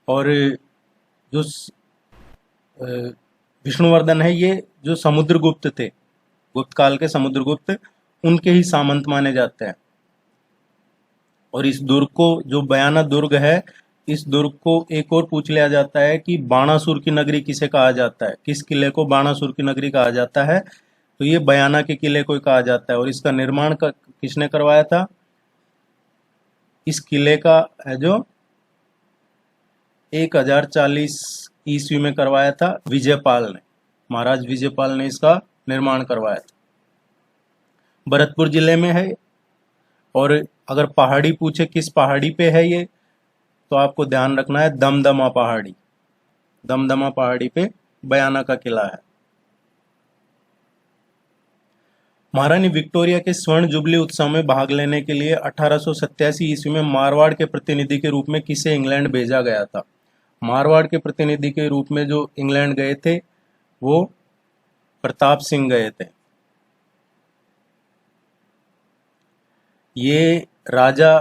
और जो विष्णुवर्धन है, ये जो समुद्रगुप्त थे, गुप्त काल के समुद्रगुप्त, उनके ही सामंत माने जाते हैं। और इस दुर्ग को, जो बयाना दुर्ग है, इस दुर्ग को एक और पूछ लिया जाता है कि बाणासुर की नगरी किसे कहा जाता है? किस किले को बाणासुर की नगरी कहा जाता है? तो ये बयाना के किले को कहा जाता है। और इसका निर्माण किसने करवाया था? इस किले का है जो 1040 ईस्वी में करवाया था विजयपाल ने। महाराज विजयपाल ने इसका निर्माण करवाया था। भरतपुर जिले में है। और अगर पहाड़ी पूछे किस पहाड़ी पे है ये, तो आपको ध्यान रखना है दमदमा पहाड़ी। दमदमा पहाड़ी पे बयाना का किला है। महारानी विक्टोरिया के स्वर्ण जुबली उत्सव में भाग लेने के लिए 1887 ईस्वी में मारवाड़ के प्रतिनिधि के रूप में किसे इंग्लैंड भेजा गया था? मारवाड़ के प्रतिनिधि के रूप में जो इंग्लैंड गए थे, वो प्रताप सिंह गए थे। ये राजा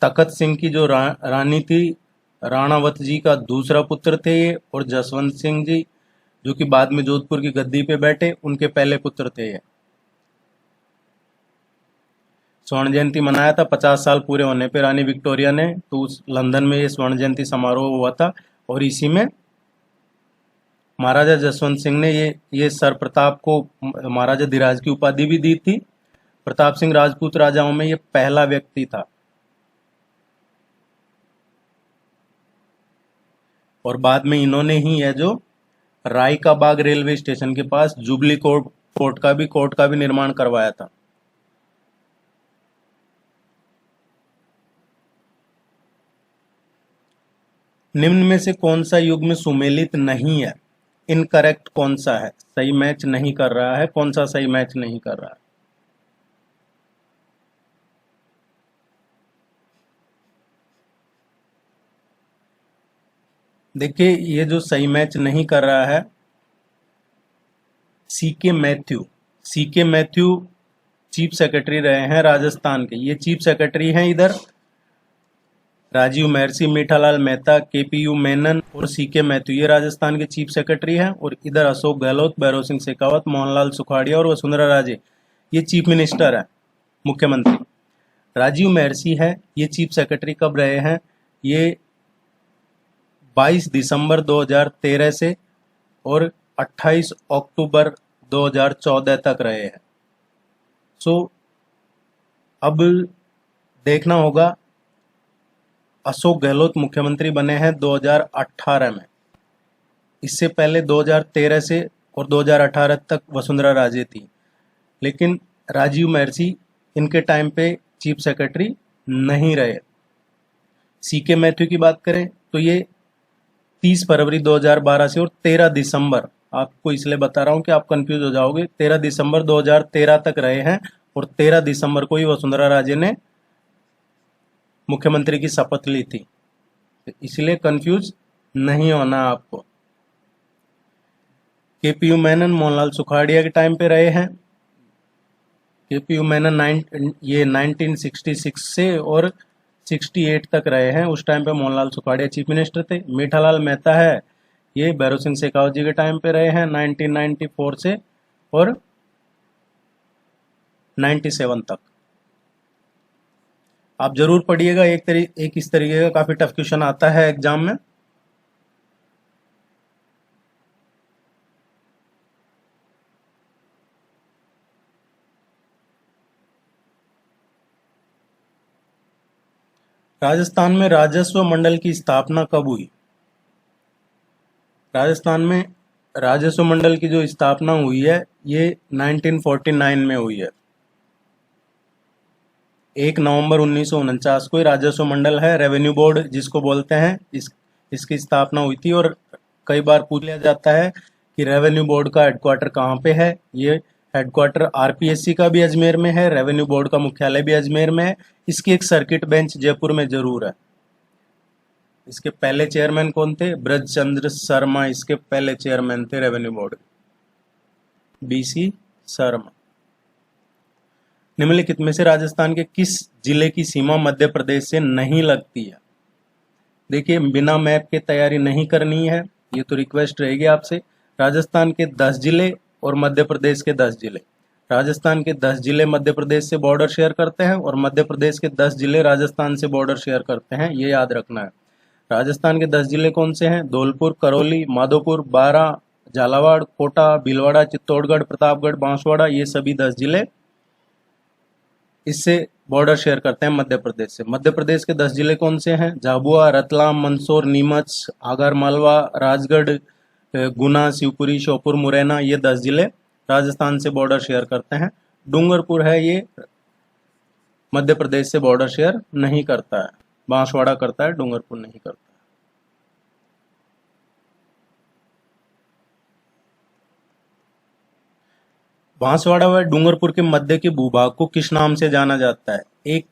तखत सिंह की जो रानी थी, राणावत जी का दूसरा पुत्र थे ये। और जसवंत सिंह जी, जो कि बाद में जोधपुर की गद्दी पे बैठे, उनके पहले पुत्र थे ये। स्वर्ण जयंती मनाया था 50 साल पूरे होने पे रानी विक्टोरिया ने, तो उस लंदन में ये स्वर्ण जयंती समारोह हुआ था। और इसी में महाराजा जसवंत सिंह ने ये सर प्रताप को महाराजा धीराज की उपाधि भी दी थी। प्रताप सिंह राजपूत राजाओं में ये पहला व्यक्ति था। और बाद में इन्होंने ही है जो राय का बाग रेलवे स्टेशन के पास जुबली कोर्ट का भी निर्माण करवाया था। निम्न में से कौन सा युग्म सुमेलित नहीं है? इनकरेक्ट कौन सा है? सही मैच नहीं कर रहा है। कौन सा सही मैच नहीं कर रहा है? देखिए, ये जो सही मैच नहीं कर रहा है, सीके मैथ्यू चीफ सेक्रेटरी रहे हैं राजस्थान के। ये चीफ सेक्रेटरी हैं इधर राजीव महर्षि, मीठालाल मेहता, केपीयू मेनन और सीके मैथ्यू, ये राजस्थान के चीफ सेक्रेटरी हैं। और इधर अशोक गहलोत, भैरव सिंह शेखावत, मोहनलाल सुखाड़िया और वसुंधरा राजे, ये चीफ मिनिस्टर हैं। मुख्यमंत्री। राजीव महर्षि है, ये चीफ सेक्रेटरी कब रहे हैं? ये 22 दिसंबर 2013 से और 28 अक्टूबर 2014 तक रहे हैं। सो अब देखना होगा, अशोक गहलोत मुख्यमंत्री बने हैं 2018 में। इससे पहले 2013 से और 2018 तक वसुंधरा राजे थी, लेकिन राजीव महर्षि इनके टाइम पे चीफ सेक्रेटरी नहीं रहे। सीके मैथ्यू की बात करें तो ये 30 फरवरी 2012 से और 13 दिसंबर, आपको इसलिए बता रहा हूं कि आप कंफ्यूज हो जाओगे, 13 दिसंबर 2013 तक रहे हैं और 13 दिसंबर को ही वसुंधरा राजे ने मुख्यमंत्री की शपथ ली थी, इसलिए कंफ्यूज नहीं होना आपको। केपीयू मेनन मोहनलाल सुखाड़िया के टाइम पे रहे हैं। केपीयू मेनन 1966 से और 68 तक रहे हैं। उस टाइम पे मोहनलाल सुखाड़िया चीफ मिनिस्टर थे। मीठालाल मेहता है, ये भैरव सिंह शेखावत जी के टाइम पे रहे हैं 1994 से और 97 तक। आप जरूर पढ़िएगा, एक इस तरीके का काफी टफ क्वेश्चन आता है एग्जाम में। राजस्थान में राजस्व मंडल की स्थापना कब हुई? राजस्थान में राजस्व मंडल की जो स्थापना हुई है ये 1949 में हुई है। 1 नवंबर 1949 को ही राजस्व मंडल है, रेवेन्यू बोर्ड जिसको बोलते हैं, इसकी स्थापना हुई थी। और कई बार पूछ लिया जाता है कि रेवेन्यू बोर्ड का हेडक्वार्टर कहाँ पे है। ये हेडक्वार्टर आरपीएससी का भी अजमेर में है, रेवेन्यू बोर्ड का मुख्यालय भी अजमेर में है। इसकी एक सर्किट बेंच जयपुर में जरूर है। इसके पहले चेयरमैन कौन थे? ब्रजचंद्र शर्मा इसके पहले चेयरमैन थे रेवेन्यू बोर्ड, बीसी शर्मा। निम्नलिखित में से राजस्थान के किस जिले की सीमा मध्य प्रदेश से नहीं लगती है? देखिए, बिना मैप के तैयारी नहीं करनी है, ये तो रिक्वेस्ट रहेगी आपसे। राजस्थान के 10 जिले और मध्य प्रदेश के 10 जिले। राजस्थान के 10 जिले मध्य प्रदेश से बॉर्डर शेयर करते हैं और मध्य प्रदेश के 10 जिले राजस्थान से बॉर्डर शेयर करते हैं, ये याद रखना है। राजस्थान के 10 जिले कौन से हैं? धौलपुर, करौली, माधोपुर, बारां, झालावाड़, कोटा, भीलवाड़ा, चित्तौड़गढ़, प्रतापगढ़, बांसवाड़ा, ये सभी 10 जिले इससे बॉर्डर शेयर करते हैं मध्य प्रदेश से। मध्य प्रदेश के 10 जिले कौन से हैं? झाबुआ, रतलाम, मंदसौर, नीमच, आगर मालवा, राजगढ़, गुना, शिवपुरी, श्योपुर, मुरैना, ये 10 जिले राजस्थान से बॉर्डर शेयर करते हैं। डूंगरपुर है, ये मध्य प्रदेश से बॉर्डर शेयर नहीं करता है, बांसवाड़ा करता है, डूंगरपुर नहीं करता। बांसवाड़ा व डूंगरपुर के मध्य के भूभाग को किस नाम से जाना जाता है? एक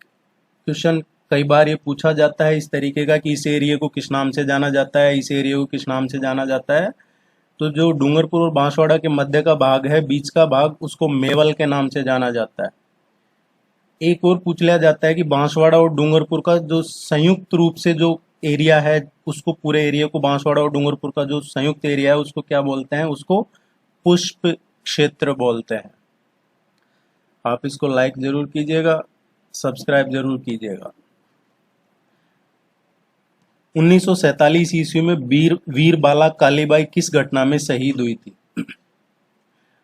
क्वेश्चन कई बार ये पूछा जाता है इस तरीके का कि इस एरिया को किस नाम से जाना जाता है, इस एरिया को किस नाम से जाना जाता है। तो जो डूंगरपुर और बांसवाड़ा के मध्य का भाग है, बीच का भाग, उसको मेवल के नाम से जाना जाता है। एक और पूछ लिया जाता है कि बांसवाड़ा और डूंगरपुर का जो संयुक्त रूप से जो एरिया है, उसको, पूरे एरिया को, बांसवाड़ा और डूंगरपुर का जो संयुक्त एरिया है उसको क्या बोलते हैं? उसको पुष्प क्षेत्र बोलते हैं। आप इसको लाइक जरूर कीजिएगा, सब्सक्राइब जरूर कीजिएगा। 1947 ईस्वी में वीरबाला कालीबाई किस घटना में शहीद हुई थी?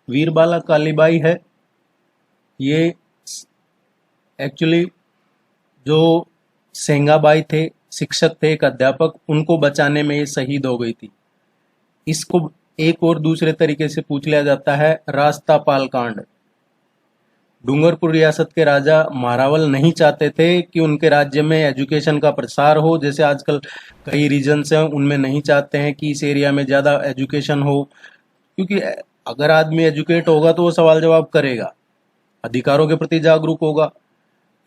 वीरबाला कालीबाई है, ये एक्चुअली जो सेंगाबाई थे, शिक्षक थे, एक अध्यापक, उनको बचाने में ये शहीद हो गई थी। इसको एक और दूसरे तरीके से पूछ लिया जाता है, रास्तापाल कांड। डूंगरपुर रियासत के राजा मारावल नहीं चाहते थे कि उनके राज्य में एजुकेशन का प्रसार हो, जैसे आजकल कई रीजन्स हैं उनमें नहीं चाहते हैं कि इस एरिया में ज़्यादा एजुकेशन हो, क्योंकि अगर आदमी एजुकेट होगा तो वो सवाल जवाब करेगा, अधिकारों के प्रति जागरूक होगा।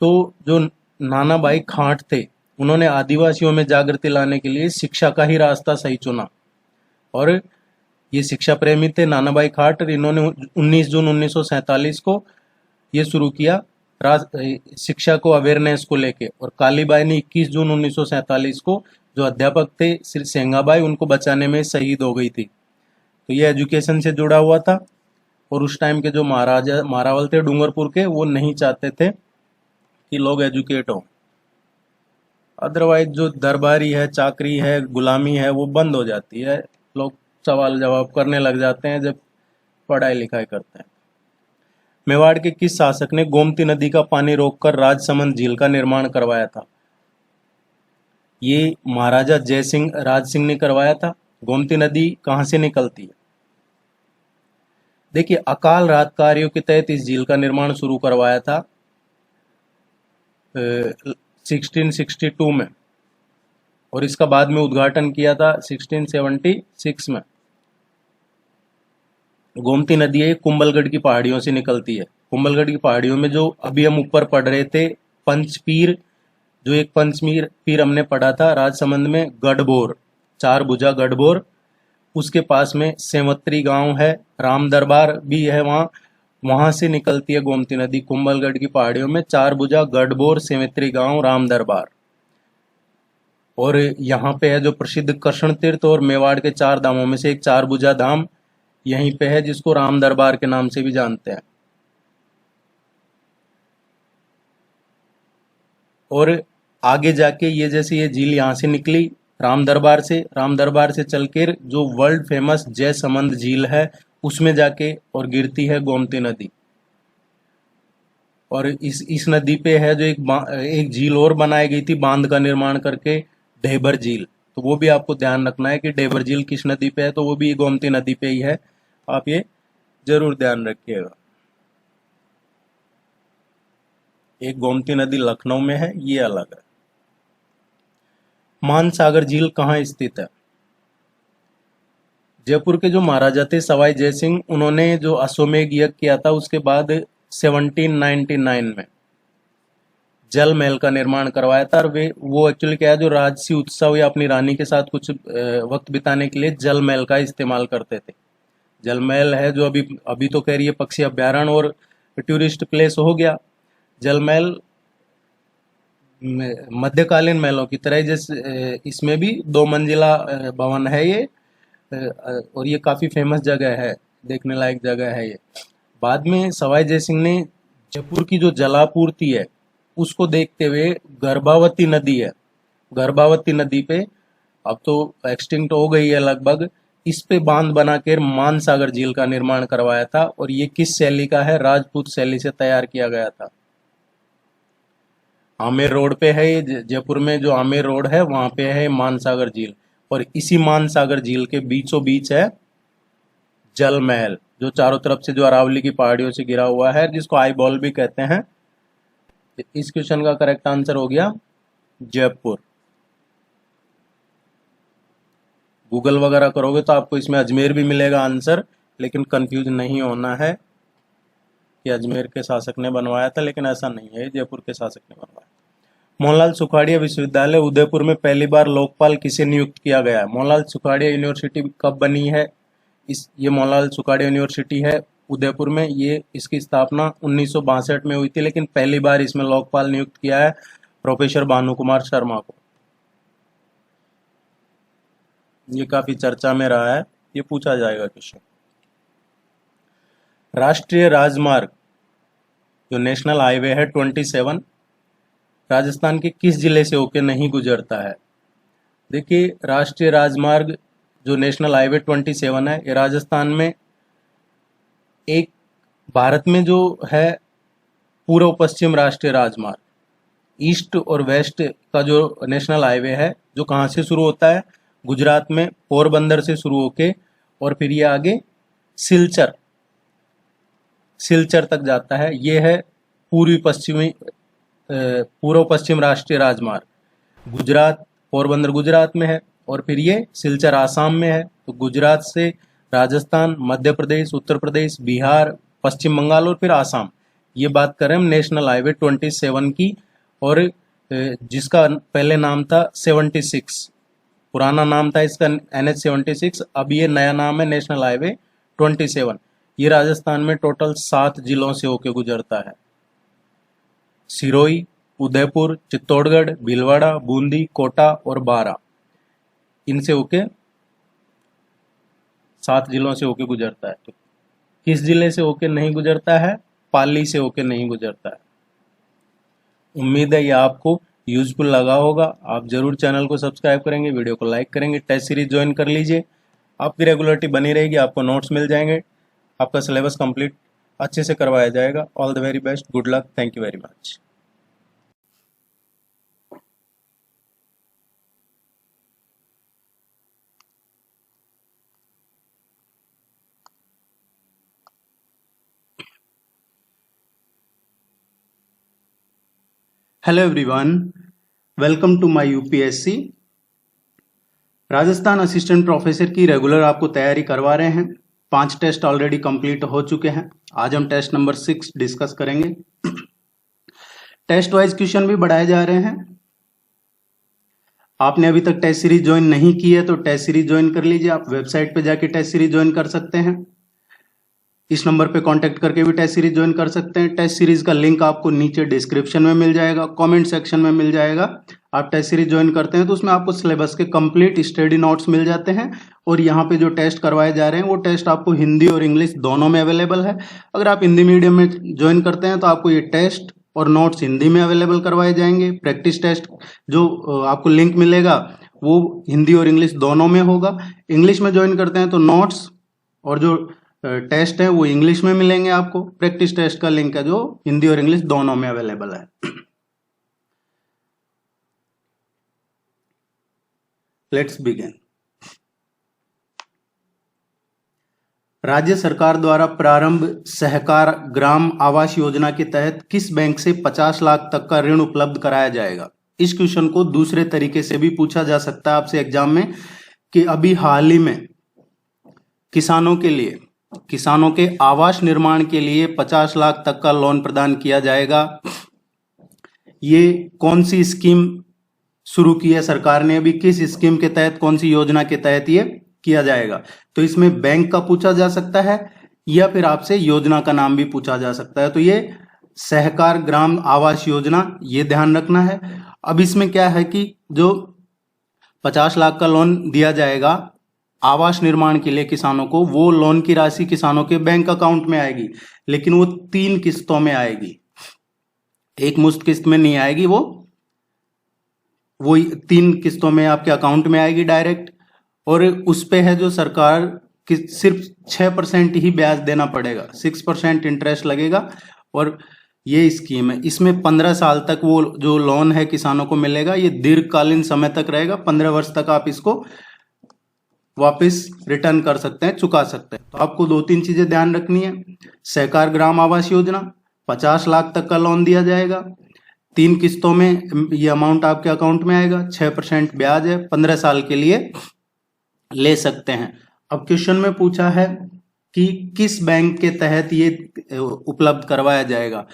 तो जो नाना भाई खांट थे, उन्होंने आदिवासियों में जागृति लाने के लिए शिक्षा का ही रास्ता सही चुना और ये शिक्षा प्रेमी थे नाना भाई खाट। इन्होंने 19 जून 1947 को ये शुरू किया शिक्षा को, अवेयरनेस को लेके। और कालीबाई ने 21 जून 1947 को, जो अध्यापक थे श्री सेंगाबाई, उनको बचाने में शहीद हो गई थी। तो ये एजुकेशन से जुड़ा हुआ था। और उस टाइम के जो महाराजा मारावल थे डूंगरपुर के, वो नहीं चाहते थे कि लोग एजुकेट हों। अदरवाइज जो दरबारी है, चाकरी है, गुलामी है, वो बंद हो जाती है। लोग सवाल जवाब करने लग जाते हैं जब पढ़ाई लिखाई करते हैं। मेवाड़ के किस शासक ने गोमती नदी का पानी रोककर राजसमंद झील का निर्माण करवाया था? ये महाराजा जयसिंह राज सिंह ने करवाया था। गोमती नदी कहाँ से निकलती है? देखिए, अकाल रात कार्यों के तहत इस झील का निर्माण शुरू करवाया था 1662 में, और इसका बाद में उद्घाटन किया था 1676 में। गोमती नदी है कुंभलगढ़ की पहाड़ियों से निकलती है। कुंभलगढ़ की पहाड़ियों में जो अभी हम ऊपर पढ़ रहे थे पंचपीर, जो एक पंचमीर पीर हमने पढ़ा था राजसमंद में, गढ़बोर, चार भुजा गढ़बोर, उसके पास में सेवत्री गांव है, राम दरबार भी है वहाँ, वहां से निकलती है गोमती नदी कुंभलगढ़ की पहाड़ियों में, चार भुजा गढ़बोर, सेवत्री गांव, राम दरबार। और यहाँ पे है जो प्रसिद्ध कृष्ण तीर्थ और मेवाड़ के चार धामों में से एक चार भुजा धाम यहीं पे है, जिसको राम दरबार के नाम से भी जानते हैं। और आगे जाके ये जैसे ये झील यहाँ से निकली राम दरबार से चलकर जो वर्ल्ड फेमस जयसमंद झील है उसमें जाके और गिरती है गोमती नदी। और इस नदी पे है जो एक झील और बनाई गई थी बांध का निर्माण करके, ढेबर झील। तो वो भी आपको ध्यान रखना है कि ढेबर झील किस नदी पे है, तो वो भी गोमती नदी पे ही है, आप ये जरूर ध्यान रखिएगा। एक गोमती नदी लखनऊ में है, ये अलग है। मानसागर झील कहाँ स्थित है? जयपुर के जो महाराजा थे सवाई जयसिंह, उन्होंने जो अश्वमेध यज्ञ किया था उसके बाद 1799 में जल महल का निर्माण करवाया था। और वो एक्चुअली क्या है, जो राजसी उत्सव या अपनी रानी के साथ कुछ वक्त बिताने के लिए जल महल का इस्तेमाल करते थे। जल महल है जो अभी अभी तो कह रही है पक्षी अभ्यारण्य और टूरिस्ट प्लेस हो गया। जल महल मध्यकालीन महलों की तरह, जैसे इसमें भी 2 मंजिला भवन है ये, और ये काफी फेमस जगह है, देखने लायक जगह है ये। बाद में सवाई जयसिंह ने जयपुर की जो जलापूर्ति है उसको देखते हुए गर्भावती नदी है, गर्भावती नदी पे अब तो एक्सटिंक्ट हो गई है लगभग, इस पे बांध बनाकर मानसागर झील का निर्माण करवाया था। और ये किस शैली का है? राजपूत शैली से तैयार किया गया था। आमेर रोड पे है ये, जयपुर में जो आमेर रोड है वहां पे है मानसागर झील। और इसी मानसागर झील के बीचों बीच है जल महल, जो चारों तरफ से जो अरावली की पहाड़ियों से घिरा हुआ है, जिसको आई बॉल भी कहते हैं। इस क्वेश्चन का करेक्ट आंसर हो गया जयपुर। गूगल वगैरह करोगे तो आपको इसमें अजमेर भी मिलेगा आंसर, लेकिन कंफ्यूज नहीं होना है कि अजमेर के शासक ने बनवाया था, लेकिन ऐसा नहीं है, जयपुर के शासक ने बनवाया। मोहनलाल सुखाड़िया विश्वविद्यालय उदयपुर में पहली बार लोकपाल किसे नियुक्त किया गया है? मोहनलाल सुखाड़िया यूनिवर्सिटी कब बनी है? ये मोहनलाल सुखाड़िया यूनिवर्सिटी है उदयपुर में, ये इसकी स्थापना 1962 में हुई थी, लेकिन पहली बार इसमें लोकपाल नियुक्त किया है प्रोफेसर भानु कुमार शर्मा को। ये काफी चर्चा में रहा है, ये पूछा जाएगा क्वेश्चन। राष्ट्रीय राजमार्ग जो नेशनल हाईवे है 27 राजस्थान के किस जिले से होकर नहीं गुजरता है? देखिए, राष्ट्रीय राजमार्ग जो नेशनल हाईवे 27 है, ये राजस्थान में एक भारत में जो है पूर्व पश्चिम राष्ट्रीय राजमार्ग, ईस्ट और वेस्ट का जो नेशनल हाईवे है, जो कहाँ से शुरू होता है? गुजरात में पोरबंदर से शुरू होके और फिर ये आगे सिलचर तक जाता है। ये है पूर्व पश्चिम राष्ट्रीय राजमार्ग। गुजरात, पोरबंदर गुजरात में है और फिर ये सिलचर आसाम में है। तो गुजरात से राजस्थान, मध्य प्रदेश, उत्तर प्रदेश, बिहार, पश्चिम बंगाल और फिर आसाम, ये बात करें हम नेशनल हाईवे 27 की। और जिसका पहले नाम था 76, पुराना नाम था इसका NH 76, अब ये नया नाम है नेशनल हाईवे 27। ये राजस्थान में टोटल 7 जिलों से होकर गुजरता है। सिरोही, उदयपुर, चित्तौड़गढ़, भीलवाड़ा, बूंदी, कोटा और बारा, इनसे होके 7 जिलों से होके गुजरता है। तो किस जिले से होके नहीं गुजरता है? पाली से होके नहीं गुजरता है। उम्मीद है ये आपको यूजफुल लगा होगा। आप जरूर चैनल को सब्सक्राइब करेंगे, वीडियो को लाइक करेंगे, टेस्ट सीरीज ज्वाइन कर लीजिए। आपकी रेगुलरिटी बनी रहेगी, आपको नोट्स मिल जाएंगे, आपका सिलेबस कंप्लीट अच्छे से करवाया जाएगा। All the very best, good luck, thank you very much. Hello everyone, welcome to my UPSC. Rajasthan assistant professor की रेगुलर आपको तैयारी करवा रहे हैं। 5 टेस्ट ऑलरेडी कंप्लीट हो चुके हैं। आज हम टेस्ट नंबर 6 डिस्कस करेंगे। टेस्ट वाइज क्वेश्चन भी बढ़ाए जा रहे हैं। आपने अभी तक टेस्ट सीरीज ज्वाइन नहीं की है तो टेस्ट सीरीज ज्वाइन कर लीजिए। आप वेबसाइट पे जाके टेस्ट सीरीज ज्वाइन कर सकते हैं। इस नंबर पे कांटेक्ट करके भी टेस्ट सीरीज ज्वाइन कर सकते हैं। टेस्ट सीरीज का लिंक आपको नीचे डिस्क्रिप्शन में मिल जाएगा, कमेंट सेक्शन में मिल जाएगा। आप टेस्ट सीरीज ज्वाइन करते हैं तो उसमें आपको सिलेबस के कंप्लीट स्टडी नोट्स मिल जाते हैं। और यहाँ पे जो टेस्ट करवाए जा रहे हैं वो टेस्ट आपको हिंदी और इंग्लिश दोनों में अवेलेबल है। अगर आप हिंदी मीडियम में ज्वाइन करते हैं तो आपको ये टेस्ट और नोट्स हिंदी में अवेलेबल करवाए जाएंगे। प्रैक्टिस टेस्ट जो आपको लिंक मिलेगा वो हिंदी और इंग्लिश दोनों में होगा। इंग्लिश में ज्वाइन करते हैं तो नोट्स और जो टेस्ट है वो इंग्लिश में मिलेंगे आपको। प्रैक्टिस टेस्ट का लिंक है जो हिंदी और इंग्लिश दोनों में अवेलेबल है। Let's begin. राज्य सरकार द्वारा प्रारंभ सहकार ग्राम आवास योजना के तहत किस बैंक से 50 लाख तक का ऋण उपलब्ध कराया जाएगा? इस क्वेश्चन को दूसरे तरीके से भी पूछा जा सकता है आपसे एग्जाम में कि अभी हाल ही में किसानों के आवास निर्माण के लिए 50 लाख तक का लोन प्रदान किया जाएगा। ये कौन सी स्कीम शुरू की है सरकार ने? अभी किस स्कीम के तहत, कौन सी योजना के तहत ये किया जाएगा? तो इसमें बैंक का पूछा जा सकता है या फिर आपसे योजना का नाम भी पूछा जा सकता है। तो ये सहकार ग्राम आवास योजना, ये ध्यान रखना है। अब इसमें क्या है कि जो 50 लाख का लोन दिया जाएगा आवास निर्माण के लिए किसानों को, वो लोन की राशि किसानों के बैंक अकाउंट में आएगी, लेकिन वो 3 किस्तों में आएगी, एक मुश्त किस्त में नहीं आएगी। वो 3 किस्तों में आपके अकाउंट में आएगी डायरेक्ट। और उस पे है जो सरकार कि सिर्फ 6% ही ब्याज देना पड़ेगा, 6% इंटरेस्ट लगेगा। और ये स्कीम है, इसमें 15 साल तक वो जो लोन है किसानों को मिलेगा, ये दीर्घकालीन समय तक रहेगा। 15 वर्ष तक आप इसको वापस रिटर्न कर सकते हैं, चुका सकते हैं। तो आपको 2-3 चीजें ध्यान रखनी है। सहकार ग्राम आवास योजना 50 लाख तक का लोन दिया जाएगा, 3 किस्तों में ये अमाउंट आपके अकाउंट में आएगा, 6% ब्याज है, 15 साल के लिए ले सकते हैं। अब क्वेश्चन में पूछा है कि किस बैंक के तहत ये उपलब्ध करवाया जाएगा?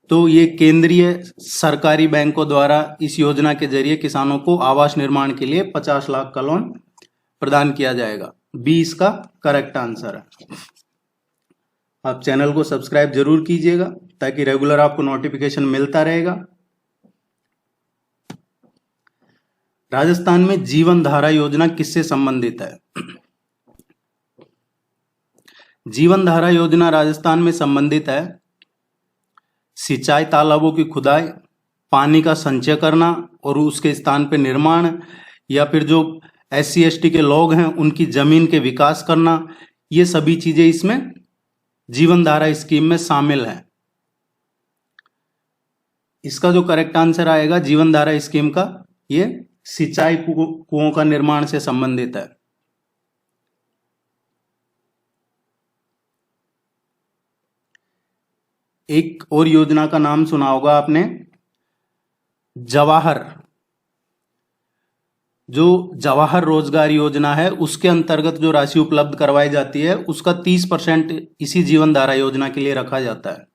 तो ये केंद्रीय सरकारी बैंकों द्वारा इस योजना के जरिए किसानों को आवास निर्माण के लिए 50 लाख का लोन प्रदान किया जाएगा। बी इसका करेक्ट आंसर है। आप चैनल को सब्सक्राइब जरूर कीजिएगा ताकि रेगुलर आपको नोटिफिकेशन मिलता रहेगा। राजस्थान में जीवन धारा योजना किससे संबंधित है? जीवन धारा योजना राजस्थान में संबंधित है सिंचाई तालाबों की खुदाई, पानी का संचय करना और उसके स्थान पे निर्माण, या फिर जो SC/ST के लोग हैं उनकी जमीन के विकास करना। ये सभी चीजें इसमें जीवन धारा स्कीम में शामिल है। इसका जो करेक्ट आंसर आएगा जीवन धारा स्कीम का, ये सिंचाई कुओं का निर्माण से संबंधित है। एक और योजना का नाम सुना होगा आपने, जो जवाहर रोजगार योजना है, उसके अंतर्गत जो राशि उपलब्ध करवाई जाती है उसका 30% इसी जीवन धारा योजना के लिए रखा जाता है।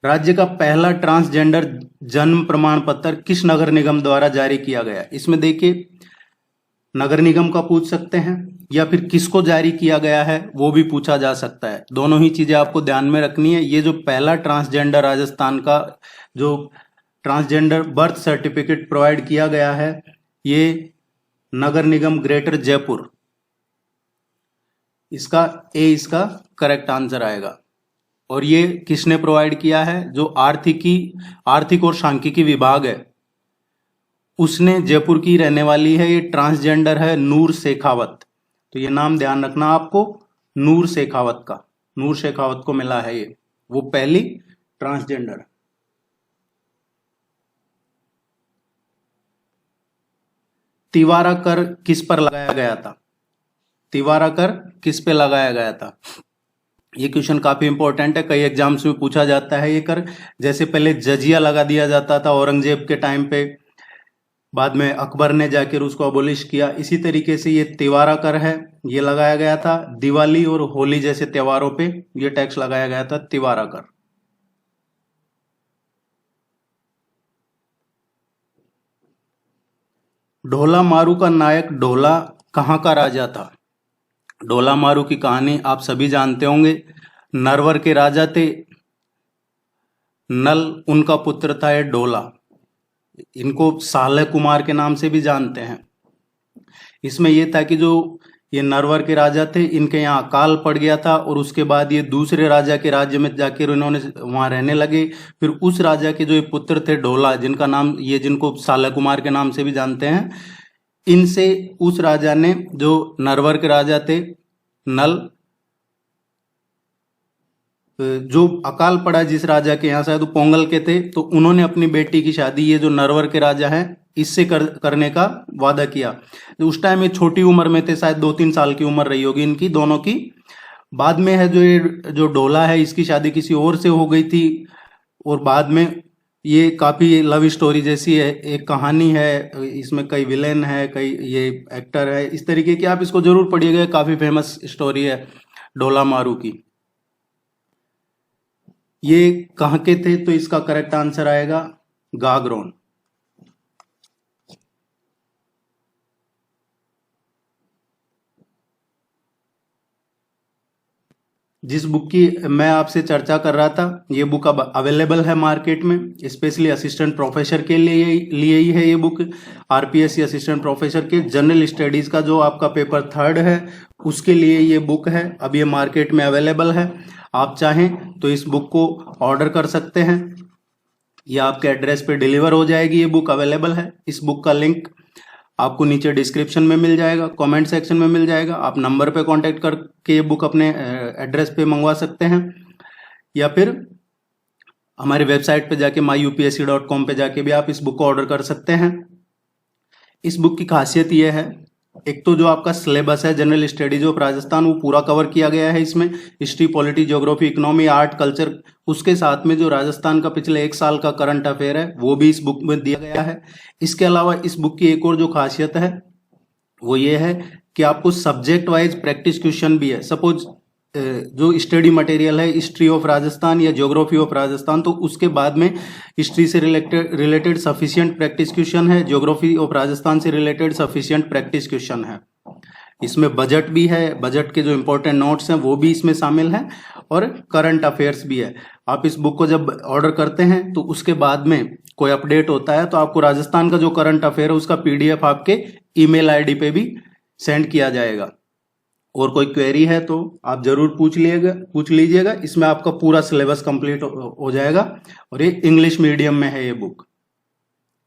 राज्य का पहला ट्रांसजेंडर जन्म प्रमाण पत्र किस नगर निगम द्वारा जारी किया गया? इसमें देखिए नगर निगम का पूछ सकते हैं या फिर किसको जारी किया गया है वो भी पूछा जा सकता है। दोनों ही चीजें आपको ध्यान में रखनी है। ये जो पहला ट्रांसजेंडर राजस्थान का जो ट्रांसजेंडर बर्थ सर्टिफिकेट प्रोवाइड किया गया है, ये नगर निगम ग्रेटर जयपुर, इसका ए इसका करेक्ट आंसर आएगा। और ये किसने प्रोवाइड किया है? जो आर्थिक और सांख्यिकी विभाग है उसने, जयपुर की रहने वाली है, ये ट्रांसजेंडर है, नूर शेखावत। तो ये नाम ध्यान रखना आपको, नूर शेखावत का। नूर शेखावत को मिला है ये, वो पहली ट्रांसजेंडर। तिवारा कर किस पर लगाया गया था? तिवारा कर किस पे लगाया गया था? ये क्वेश्चन काफी इंपॉर्टेंट है, कई एग्जाम्स में पूछा जाता है ये कर। जैसे पहले जजिया लगा दिया जाता था औरंगजेब के टाइम पे, बाद में अकबर ने जाकर उसको अबोलिश किया, इसी तरीके से ये तिवारा कर है, ये लगाया गया था। दिवाली और होली जैसे त्योहारों पे ये टैक्स लगाया गया था, तिवारा कर। ढोला मारू का नायक ढोला कहाँ का राजा था? ढोला मारू की कहानी आप सभी जानते होंगे। नरवर के राजा थे नल, उनका पुत्र था ये ढोला। इनको सालह कुमार के नाम से भी जानते हैं। इसमें यह था कि जो ये नरवर के राजा थे, इनके यहाँ अकाल पड़ गया था और उसके बाद ये दूसरे राजा के राज्य में जाकर इन्होंने वहां रहने लगे। फिर उस राजा के जो ये पुत्र थे ढोला, जिनका नाम ये, जिनको सालह कुमार के नाम से भी जानते हैं, इनसे उस राजा ने, जो नरवर के राजा थे नल, जो अकाल पड़ा जिस राजा के यहाँ, शायद वो पोंगल के थे, तो उन्होंने अपनी बेटी की शादी ये जो नरवर के राजा हैं इससे करने का वादा किया। तो उस टाइम ये छोटी उम्र में थे, शायद 2-3 साल की उम्र रही होगी इनकी दोनों की। बाद में है जो ढोला है, इसकी शादी किसी और से हो गई थी और बाद में ये काफी लव स्टोरी जैसी है, एक कहानी है, इसमें कई विलेन है, कई ये एक्टर है, इस तरीके की। आप इसको जरूर पढ़िएगा, काफी फेमस स्टोरी है ढोला मारू की। ये कहाँ के थे? तो इसका करेक्ट आंसर आएगा गागरोन। जिस बुक की मैं आपसे चर्चा कर रहा था, ये बुक अब अवेलेबल है मार्केट में, स्पेशली असिस्टेंट प्रोफेसर के लिए ही है ये बुक। आरपीएससी असिस्टेंट प्रोफेसर के जनरल स्टडीज का जो आपका पेपर 3rd है, उसके लिए ये बुक है। अब ये मार्केट में अवेलेबल है, आप चाहें तो इस बुक को ऑर्डर कर सकते हैं, या आपके एड्रेस पे डिलीवर हो जाएगी। ये बुक अवेलेबल है। इस बुक का लिंक आपको नीचे डिस्क्रिप्शन में मिल जाएगा, कमेंट सेक्शन में मिल जाएगा। आप नंबर पे कांटेक्ट करके ये बुक अपने एड्रेस पे मंगवा सकते हैं, या फिर हमारी वेबसाइट पे जाके myupsc.com पे जाके भी आप इस बुक को ऑर्डर कर सकते हैं। इस बुक की खासियत यह है, एक तो जो आपका सिलेबस है जनरल स्टडीज ऑफ राजस्थान, वो पूरा कवर किया गया है इसमें। History, polity, geography, economy, art, culture, उसके साथ में जो राजस्थान का पिछले 1 साल का करंट अफेयर है वो भी इस बुक में दिया गया है। इसके अलावा इस बुक की एक और जो खासियत है वो ये है कि आपको सब्जेक्ट वाइज प्रैक्टिस क्वेश्चन भी है। सपोज जो स्टडी मटेरियल है हिस्ट्री ऑफ राजस्थान या ज्योग्राफी ऑफ राजस्थान, तो उसके बाद में हिस्ट्री से रिलेटेड सफिशिएंट प्रैक्टिस क्वेश्चन है, ज्योग्राफी ऑफ राजस्थान से रिलेटेड सफिशिएंट प्रैक्टिस क्वेश्चन है। इसमें बजट भी है, बजट के जो इंपॉर्टेंट नोट्स हैं वो भी इसमें शामिल हैं, और करंट अफेयर्स भी है। आप इस बुक को जब ऑर्डर करते हैं तो उसके बाद में कोई अपडेट होता है तो आपको राजस्थान का जो करंट अफेयर है उसका पीडीएफ आपके ईमेल आईडी पे भी सेंड किया जाएगा। और कोई क्वेरी है तो आप जरूर पूछ लीजिएगा। इसमें आपका पूरा सिलेबस कंप्लीट हो जाएगा। और ये इंग्लिश मीडियम में है ये book,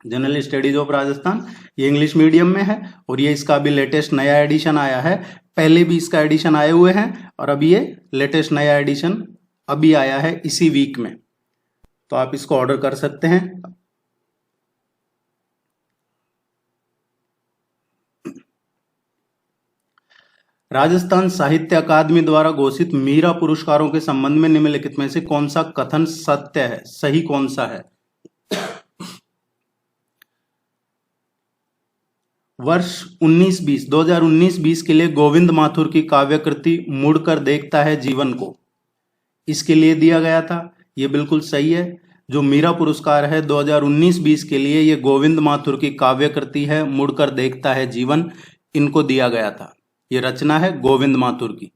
general studies of Rajasthan, ये इंग्लिश मीडियम में है। और ये इसका अभी लेटेस्ट नया एडिशन आया है। पहले भी इसका एडिशन आए हुए हैं, और अभी ये लेटेस्ट नया एडिशन अभी आया है इसी वीक में, तो आप इसको ऑर्डर कर सकते हैं। राजस्थान साहित्य अकादमी द्वारा घोषित मीरा पुरस्कारों के संबंध में निम्नलिखित में से कौन सा कथन सत्य है, सही कौन सा है? वर्ष 2019-20 के लिए गोविंद माथुर की काव्य कृति मुड़कर देखता है जीवन को, इसके लिए दिया गया था। ये बिल्कुल सही है। जो मीरा पुरस्कार है 2019-20 के लिए, ये गोविंद माथुर की काव्य कृति है मुड़कर देखता है जीवन, इनको दिया गया था। ये रचना है गोविंद माथुर की।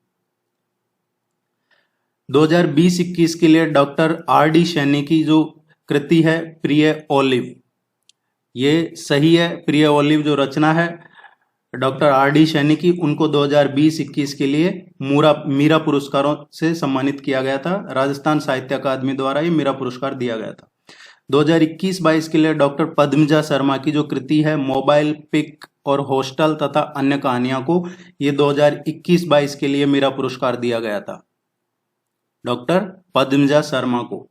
2020-21 के लिए डॉक्टर RD सैनी की जो कृति है प्रिय ओलिव, ये सही है। प्रिय ओलिव जो रचना है डॉक्टर आर डी सैनी की, उनको 2020-21 के लिए मीरा पुरस्कारों से सम्मानित किया गया था। राजस्थान साहित्य अकादमी द्वारा ये मीरा पुरस्कार दिया गया था। 2021-22 के लिए डॉक्टर पद्मजा शर्मा की जो कृति है मोबाइल, पिक और हॉस्टल तथा अन्य कहानियां को, ये 2021-22 के लिए मीरा पुरस्कार दिया गया था डॉक्टर पद्मजा शर्मा को।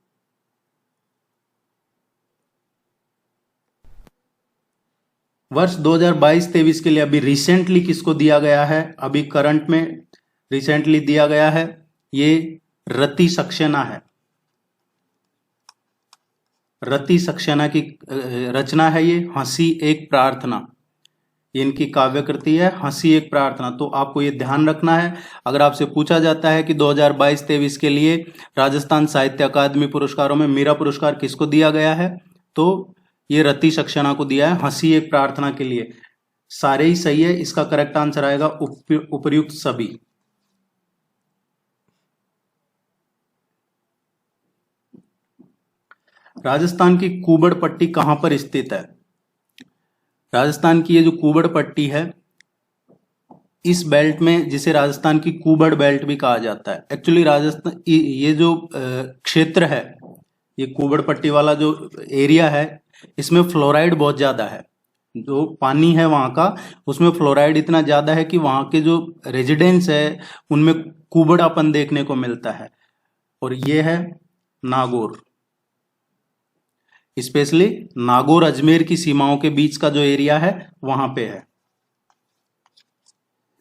वर्ष 2022-23 के लिए अभी रिसेंटली किसको दिया गया है, अभी करंट में रिसेंटली दिया गया है, ये रति सक्सेना है। रति सक्सेना की रचना है ये हंसी एक प्रार्थना, इनकी काव्य कृति है हंसी एक प्रार्थना। तो आपको ये ध्यान रखना है, अगर आपसे पूछा जाता है कि 2022-23 के लिए राजस्थान साहित्य अकादमी पुरस्कारों में मीरा पुरस्कार किसको दिया गया है, तो ये रति सक्सेना को दिया है हंसी एक प्रार्थना के लिए। सारे ही सही है, इसका करेक्ट आंसर आएगा उपर्युक्त सभी। राजस्थान की कुबड़ पट्टी कहां पर स्थित है? राजस्थान की ये जो कुबड़ पट्टी है, इस बेल्ट में, जिसे राजस्थान की कुबड़ बेल्ट भी कहा जाता है। एक्चुअली राजस्थान ये जो क्षेत्र है, ये कुबड़ पट्टी वाला जो एरिया है, इसमें फ्लोराइड बहुत ज्यादा है। जो पानी है वहां का, उसमें फ्लोराइड इतना ज्यादा है कि वहां के जो रेजिडेंट्स है उनमें कुबड़ापन देखने को मिलता है। और ये है नागौर, स्पेशली नागौर अजमेर की सीमाओं के बीच का जो एरिया है वहां पे है।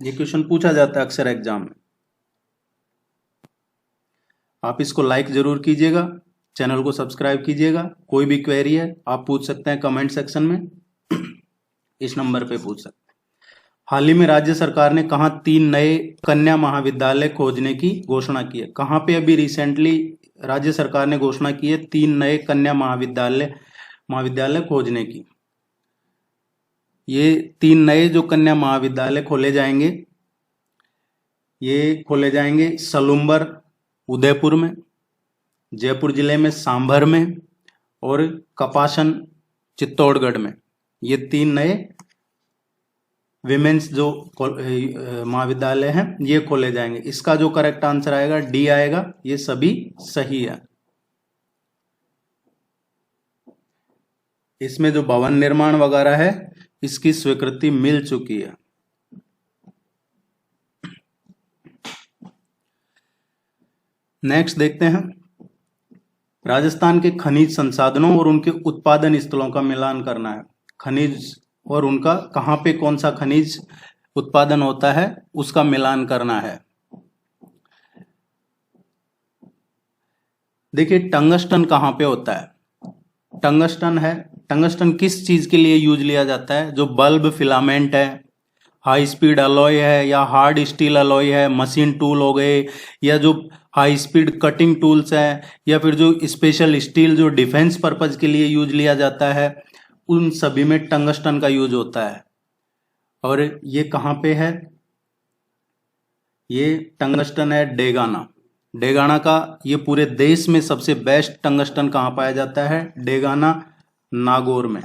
ये क्वेश्चन पूछा जाता है अक्सर एग्जाम में। आप इसको लाइक जरूर कीजिएगा, चैनल को सब्सक्राइब कीजिएगा। कोई भी क्वेरी है आप पूछ सकते हैं कमेंट सेक्शन में, इस नंबर पे पूछ सकते हैं। हाल ही में राज्य सरकार ने कहा 3 नए कन्या महाविद्यालय खोजने की घोषणा की है? कहां पे अभी रिसेंटली राज्य सरकार ने घोषणा की है 3 नए कन्या महाविद्यालय खोजने की? ये 3 नए जो कन्या महाविद्यालय खोले जाएंगे, ये खोले जाएंगे सलुम्बर उदयपुर में, जयपुर जिले में सांभर में और कपासन चित्तौड़गढ़ में। ये 3 नए विमेंस जो महाविद्यालय हैं ये खोले जाएंगे। इसका जो करेक्ट आंसर आएगा डी आएगा, ये सभी सही है। इसमें जो भवन निर्माण वगैरह है इसकी स्वीकृति मिल चुकी है। नेक्स्ट देखते हैं, राजस्थान के खनिज संसाधनों और उनके उत्पादन स्थलों का मिलान करना है। खनिज और उनका कहां पे कौन सा खनिज उत्पादन होता है उसका मिलान करना है। देखिए टंगस्टन कहां पे होता है? टंगस्टन है, टंगस्टन किस चीज के लिए यूज लिया जाता है? जो बल्ब फिलामेंट है, हाई स्पीड अलॉय है या हार्ड स्टील अलॉय है, मशीन टूल हो गए, या जो हाई स्पीड कटिंग टूल्स है, या फिर जो स्पेशल स्टील जो डिफेंस पर्पज के लिए यूज लिया जाता है, उन सभी में टंगस्टन का यूज होता है। और ये कहां पे है? ये टंगस्टन है डेगाना। डेगाना का ये पूरे देश में सबसे बेस्ट टंगस्टन कहां पाया जाता है? डेगाना, नागौर में,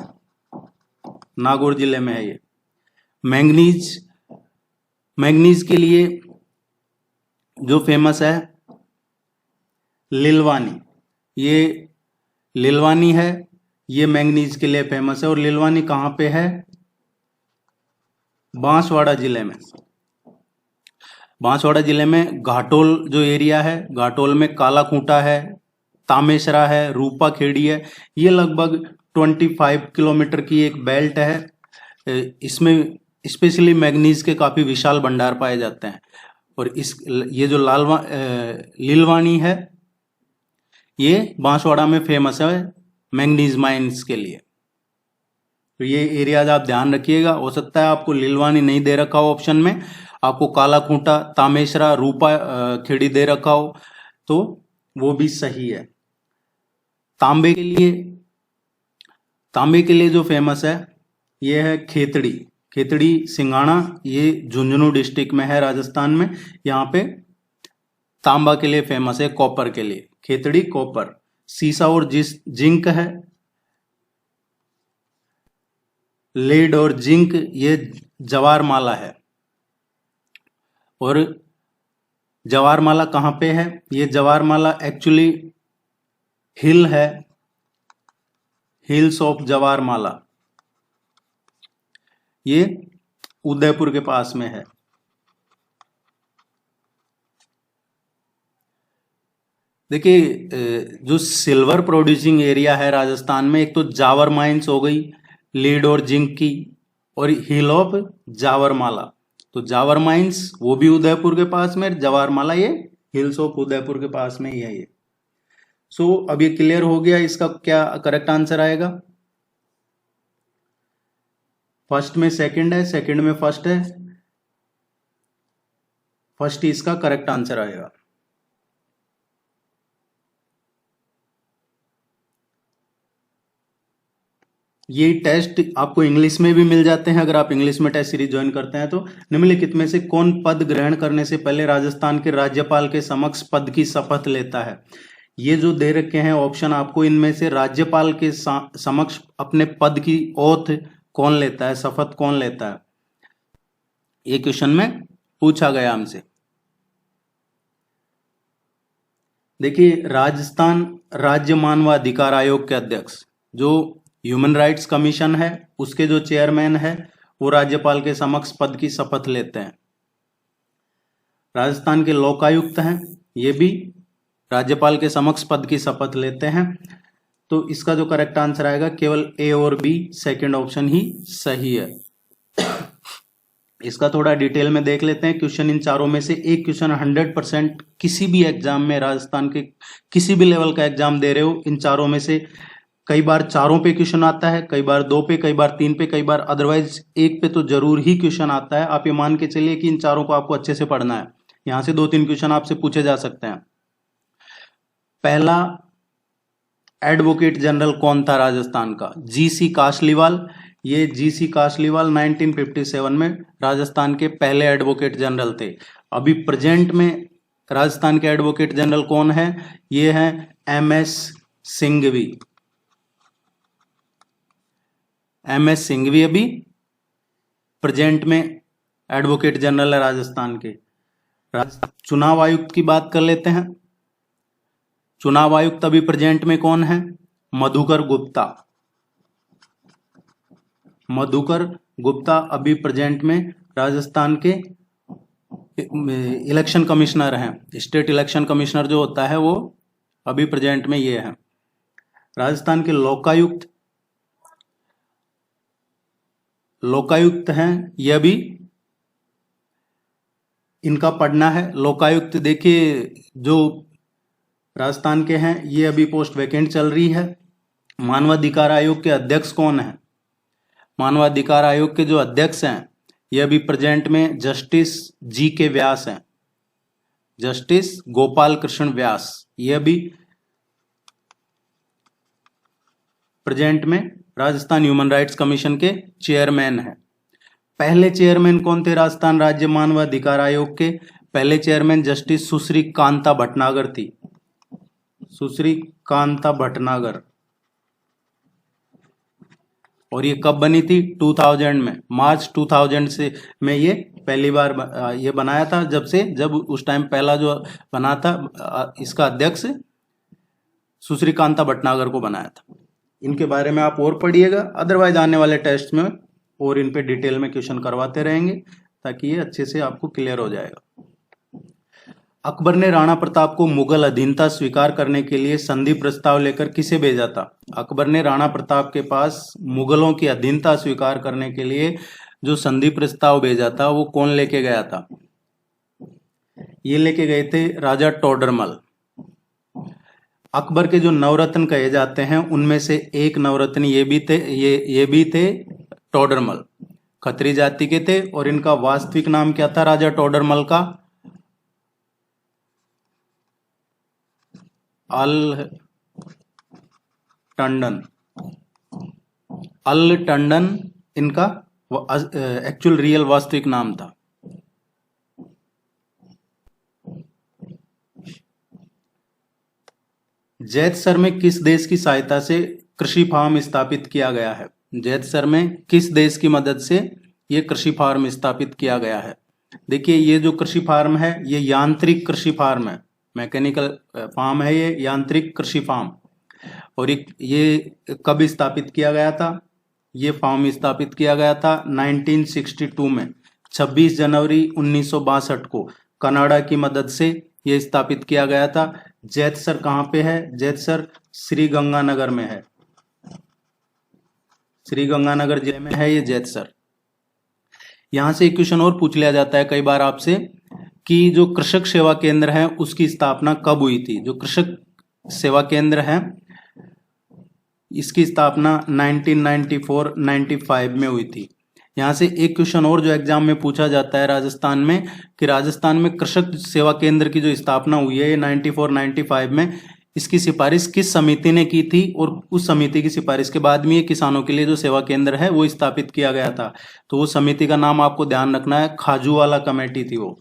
नागौर जिले में है ये। मैंगनीज के लिए जो फेमस है लिलवानी, ये लिलवानी है, ये मैंगनीज के लिए फेमस है। और लिलवानी कहां पे है? बांसवाड़ा जिले में। बांसवाड़ा जिले में घाटोल जो एरिया है, घाटोल में काला खूंटा है, तामेसरा है, रूपा खेड़ी है, ये लगभग 25 किलोमीटर की एक बेल्ट है। इसमें स्पेशली मैंगनीज के काफी विशाल भंडार पाए जाते हैं। और ये जो लिलवानी है ये बांसवाड़ा में फेमस है मैंगनीज माइंस के लिए। तो ये एरियाज आप ध्यान रखिएगा। हो सकता है आपको लिलवानी नहीं दे रखा हो ऑप्शन में, आपको काला खूंटा, तामेसरा, रूपा खेड़ी दे रखा हो, तो वो भी सही है। तांबे के लिए जो फेमस है ये है खेतड़ी सिंगाना, ये झुंझुनू डिस्ट्रिक्ट में है राजस्थान में। यहाँ पे तांबा के लिए फेमस है, कॉपर के लिए खेतड़ी कॉपर। सीसा और जिंक है, लेड और जिंक ये जवारमाला है। और जवारमाला कहाँ पे है? ये जवारमाला एक्चुअली हिल है, हिल्स ऑफ जवारमाला, ये उदयपुर के पास में है। देखिए जो सिल्वर प्रोड्यूसिंग एरिया है राजस्थान में, एक तो जावर माइंस हो गई लीड और जिंक की, और हिल ऑफ जावरमाला। तो जावर माइंस वो भी उदयपुर के पास में, जवारमाला ये हिल्स ऑफ उदयपुर के पास में ही है ये। सो अब ये क्लियर हो गया, इसका क्या करेक्ट आंसर आएगा? फर्स्ट में सेकंड है, सेकंड में फर्स्ट है, फर्स्ट ही इसका करेक्ट आंसर आएगा। ये टेस्ट आपको इंग्लिश में भी मिल जाते हैं अगर आप इंग्लिश में टेस्ट सीरीज ज्वाइन करते हैं तो। निम्नलिखित में से कौन पद ग्रहण करने से पहले राजस्थान के राज्यपाल के समक्ष पद की शपथ लेता है? ये जो दे रखे हैं ऑप्शन आपको, इनमें से राज्यपाल के समक्ष अपने पद की ओथ कौन लेता है, शपथ कौन लेता है? ये क्वेश्चन में पूछा गया हमसे। देखिए राजस्थान राज्य मानवाधिकार आयोग के अध्यक्ष, जो ह्यूमन राइट्स कमीशन है उसके जो चेयरमैन है, वो राज्यपाल के समक्ष पद की शपथ लेते हैं। राजस्थान के लोकायुक्त हैं, ये भी राज्यपाल के समक्ष पद की शपथ लेते हैं। तो इसका जो करेक्ट आंसर आएगा केवल ए और बी, सेकंड ऑप्शन ही सही है। इसका थोड़ा डिटेल में देख लेते हैं। क्वेश्चन इन चारों में से एक क्वेश्चन 100% किसी भी एग्जाम में, राजस्थान के किसी भी लेवल का एग्जाम दे रहे हो, इन चारों में से कई बार चारों पे क्वेश्चन आता है, कई बार दो पे, कई बार तीन पे, कई बार अदरवाइज एक पे तो जरूर ही क्वेश्चन आता है। आप ये मान के चलिए कि इन चारों को आपको अच्छे से पढ़ना है। यहां से 2-3 क्वेश्चन आपसे पूछे जा सकते हैं। पहला एडवोकेट जनरल कौन था राजस्थान का? जीसी कासलीवाल। ये जीसी कासलीवाल 1957 में राजस्थान के पहले एडवोकेट जनरल थे। अभी प्रेजेंट में राजस्थान के एडवोकेट जनरल कौन है? ये है एमएस सिंघवी। एमएस सिंघवी अभी प्रेजेंट में एडवोकेट जनरल है राजस्थान के। चुनाव आयुक्त की बात कर लेते हैं। चुनाव आयुक्त अभी प्रेजेंट में कौन है? मधुकर गुप्ता। मधुकर गुप्ता अभी प्रेजेंट में राजस्थान के इलेक्शन कमिश्नर हैं। स्टेट इलेक्शन कमिश्नर जो होता है वो अभी प्रेजेंट में ये है। राजस्थान के लोकायुक्त, लोकायुक्त हैं, यह भी इनका पढ़ना है। लोकायुक्त देखिए जो राजस्थान के हैं, ये अभी पोस्ट वैकेंट चल रही है। मानवाधिकार आयोग के अध्यक्ष कौन है? मानवाधिकार आयोग के जो अध्यक्ष हैं, ये अभी प्रेजेंट में जस्टिस जी के व्यास हैं। जस्टिस गोपाल कृष्ण व्यास, ये भी प्रेजेंट में राजस्थान ह्यूमन राइट्स कमीशन के चेयरमैन हैं। पहले चेयरमैन कौन थे राजस्थान राज्य मानवाधिकार आयोग के? पहले चेयरमैन जस्टिस सुश्री कांता भटनागर थी। सुश्री कांता भटनागर। और ये कब बनी थी? 2000 में, मार्च 2000 से में ये पहली बार ये बनाया था। जब उस टाइम पहला जो बना था, इसका अध्यक्ष सुश्री कांता भटनागर को बनाया था। इनके बारे में आप और पढ़िएगा, अदरवाइज आने वाले टेस्ट में और इन पे डिटेल में क्वेश्चन करवाते रहेंगे ताकि ये अच्छे से आपको क्लियर हो जाएगा। अकबर ने राणा प्रताप को मुगल अधीनता स्वीकार करने के लिए संधि प्रस्ताव लेकर किसे भेजा था? अकबर ने राणा प्रताप के पास मुगलों की अधीनता स्वीकार करने के लिए जो संधि प्रस्ताव भेजा था वो कौन लेके गया था? ये लेके गए थे राजा टोडरमल। अकबर के जो नवरत्न कहे जाते हैं उनमें से एक नवरत्न ये भी थे टोडरमल। खत्री जाति के थे और इनका वास्तविक नाम क्या था राजा टोडरमल का? अल टंडन। अल टंडन इनका एक्चुअल रियल वास्तविक नाम था। जैतसर में किस देश की सहायता से कृषि फार्म स्थापित किया गया है? जैतसर में किस देश की मदद से ये कृषि फार्म स्थापित किया गया है? देखिए ये जो कृषि फार्म है ये यांत्रिक कृषि फार्म है, मैकेनिकल फार्म है, ये यांत्रिक कृषि फार्म। और ये कब स्थापित किया गया था? ये फार्म स्थापित किया गया था 1962 में, 26 जनवरी 1962 को कनाडा की मदद से ये स्थापित किया गया था। जैतसर कहाँ पे है? जैतसर श्री गंगानगर में है, श्री गंगानगर जिले में है ये जैतसर। यहां से एक क्वेश्चन और पूछ लिया जाता है कई बार आपसे कि जो कृषक सेवा केंद्र है उसकी स्थापना कब हुई थी? जो कृषक सेवा केंद्र है इसकी स्थापना 1994-95 में हुई थी। यहाँ से एक क्वेश्चन और जो एग्जाम में पूछा जाता है राजस्थान में, कि राजस्थान में कृषक सेवा केंद्र की जो स्थापना हुई है 94-95 में, इसकी सिफारिश किस समिति ने की थी और उस समिति की सिफारिश के बाद में ये किसानों के लिए जो सेवा केंद्र है वो स्थापित किया गया था। तो वो समिति का नाम आपको ध्यान रखना है, खाजूवाला कमेटी थी वो।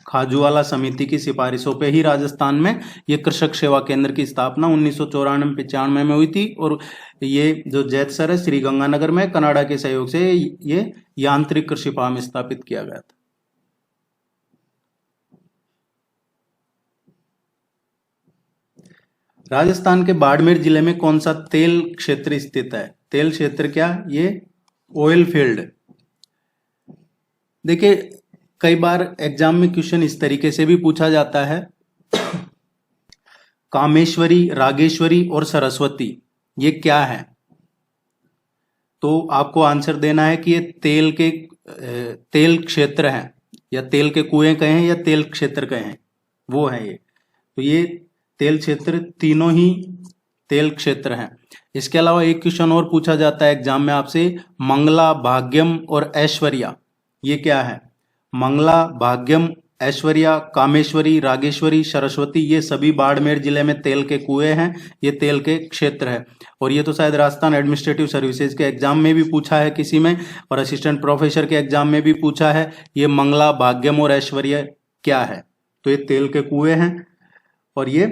खाजूवाला समिति की सिफारिशों पे ही राजस्थान में ये कृषक सेवा केंद्र की स्थापना 1994-95 में हुई थी। और ये जो जैतसर है श्री गंगानगर में कनाडा के सहयोग से ये यांत्रिक कृषि फार्म स्थापित किया गया था। राजस्थान के बाड़मेर जिले में कौन सा तेल क्षेत्र स्थित है? तेल क्षेत्र क्या? ये ऑयल फील्ड। देखिए कई बार एग्जाम में क्वेश्चन इस तरीके से भी पूछा जाता है, कामेश्वरी, रागेश्वरी और सरस्वती ये क्या है? तो आपको आंसर देना है कि ये तेल क्षेत्र हैं, या तेल के कुएं कहें या तेल क्षेत्र कहें, वो है ये। तो ये तेल क्षेत्र तीनों ही तेल क्षेत्र हैं। इसके अलावा एक क्वेश्चन और पूछा जाता है एग्जाम में आपसे, मंगला, भाग्यम और ऐश्वर्या ये क्या है? मंगला, भाग्यम, ऐश्वर्या, कामेश्वरी, रागेश्वरी, सरस्वती ये सभी बाड़मेर जिले में तेल के कुएं हैं, ये तेल के क्षेत्र है। और ये तो शायद राजस्थान एडमिनिस्ट्रेटिव सर्विसेज के एग्जाम में भी पूछा है किसी में, और असिस्टेंट प्रोफेसर के एग्जाम में भी पूछा है, ये मंगला, भाग्यम और ऐश्वर्या क्या है? तो ये तेल के कुएं हैं। और ये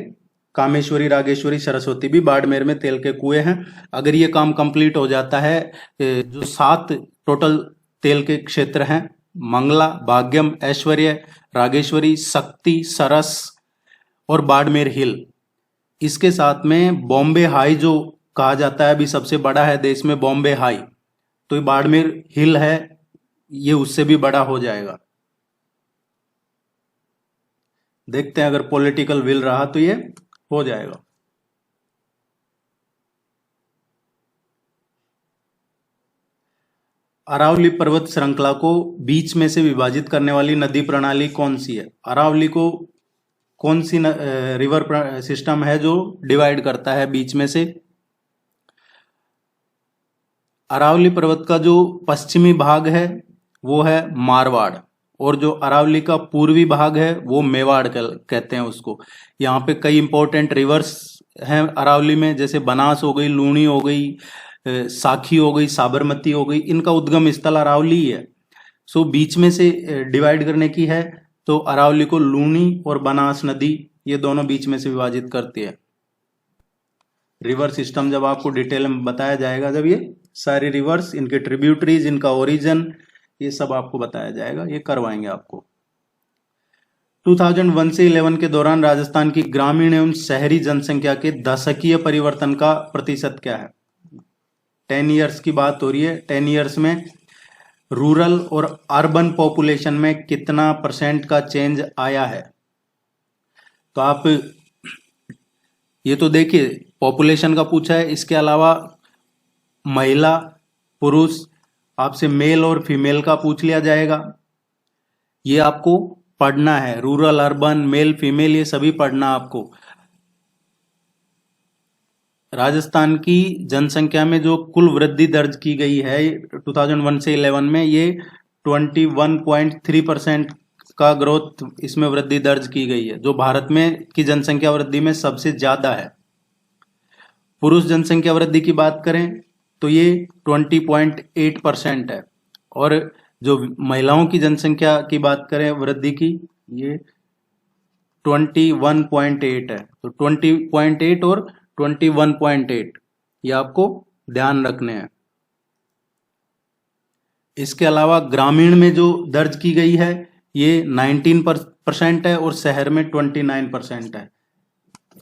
कामेश्वरी, रागेश्वरी, सरस्वती भी बाड़मेर में तेल के कुएं हैं। अगर ये काम कंप्लीट हो जाता है, जो 7 टोटल तेल के क्षेत्र हैं, मंगला, भाग्यम, ऐश्वर्य, रागेश्वरी, शक्ति, सरस और बाड़मेर हिल, इसके साथ में बॉम्बे हाई जो कहा जाता है अभी सबसे बड़ा है देश में बॉम्बे हाई, तो ये बाड़मेर हिल है, ये उससे भी बड़ा हो जाएगा। देखते हैं अगर पॉलिटिकल विल रहा तो ये हो जाएगा। अरावली पर्वत श्रृंखला को बीच में से विभाजित करने वाली नदी प्रणाली कौन सी है? अरावली को कौन सी रिवर सिस्टम है जो डिवाइड करता है बीच में से? अरावली पर्वत का जो पश्चिमी भाग है वो है मारवाड़, और जो अरावली का पूर्वी भाग है वो मेवाड़ कहते हैं उसको। यहाँ पे कई इंपॉर्टेंट रिवर्स हैं अरावली में, जैसे बनास हो गई, लूणी हो गई, साखी हो गई, साबरमती हो गई, इनका उद्गम स्थल अरावली ही है। सो बीच में से डिवाइड करने की है तो अरावली को लूणी और बनास नदी ये दोनों बीच में से विभाजित करती है। रिवर सिस्टम जब आपको डिटेल में बताया जाएगा, जब ये सारी रिवर्स, इनके ट्रिब्यूटरीज, इनका ओरिजिन, ये सब आपको बताया जाएगा, ये करवाएंगे आपको। 2001 से 11 के दौरान राजस्थान की ग्रामीण एवं शहरी जनसंख्या के दशकीय परिवर्तन का प्रतिशत क्या है? 10 ईयर्स की बात हो रही है। 10 ईयर्स में रूरल और अर्बन पॉपुलेशन में कितना % का चेंज आया है? तो आप ये तो देखिए पॉपुलेशन का पूछा है, इसके अलावा महिला, पुरुष, आपसे मेल और फीमेल का पूछ लिया जाएगा। ये आपको पढ़ना है, रूरल, अर्बन, मेल, फीमेल, ये सभी पढ़ना आपको। राजस्थान की जनसंख्या में जो कुल वृद्धि दर्ज की गई है 2001 से 11 में, ये 21.3% का ग्रोथ इसमें वृद्धि दर्ज की गई है, जो भारत में की जनसंख्या वृद्धि में सबसे ज्यादा है। पुरुष जनसंख्या वृद्धि की बात करें तो ये 20.8% है, और जो महिलाओं की जनसंख्या की बात करें वृद्धि की, ये 21.8 है। तो 20.8 और 21.8 ये आपको ध्यान रखने हैं। इसके अलावा ग्रामीण में जो दर्ज की गई है ये 19% है और शहर में 29% है।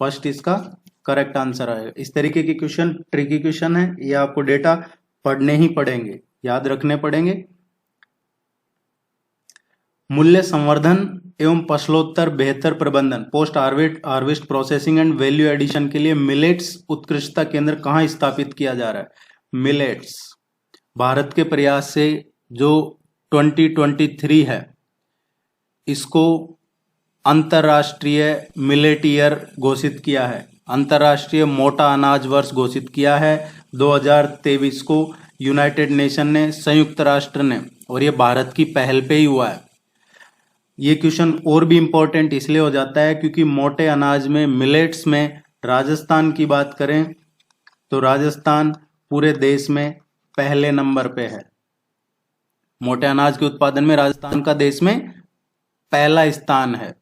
फर्स्ट इसका करेक्ट आंसर आएगा। इस तरीके के क्वेश्चन ट्रिकी क्वेश्चन है, ये आपको डेटा पढ़ने ही पड़ेंगे, याद रखने पड़ेंगे। मूल्य संवर्धन एवं फसलोत्तर बेहतर प्रबंधन post harvest processing and value addition के लिए मिलेट्स उत्कृष्टता केंद्र कहाँ स्थापित किया जा रहा है? मिलेट्स भारत के प्रयास से जो 2023 है इसको अंतरराष्ट्रीय मिलेट ईयर घोषित किया है, अंतरराष्ट्रीय मोटा अनाज वर्ष घोषित किया है 2023 को यूनाइटेड नेशन ने, संयुक्त राष्ट्र ने, और ये भारत की पहल पे ही हुआ है। ये क्वेश्चन और भी इंपॉर्टेंट इसलिए हो जाता है क्योंकि मोटे अनाज में मिलेट्स में राजस्थान की बात करें तो राजस्थान पूरे देश में पहले नंबर पे है। मोटे अनाज के उत्पादन में राजस्थान का देश में पहला स्थान है।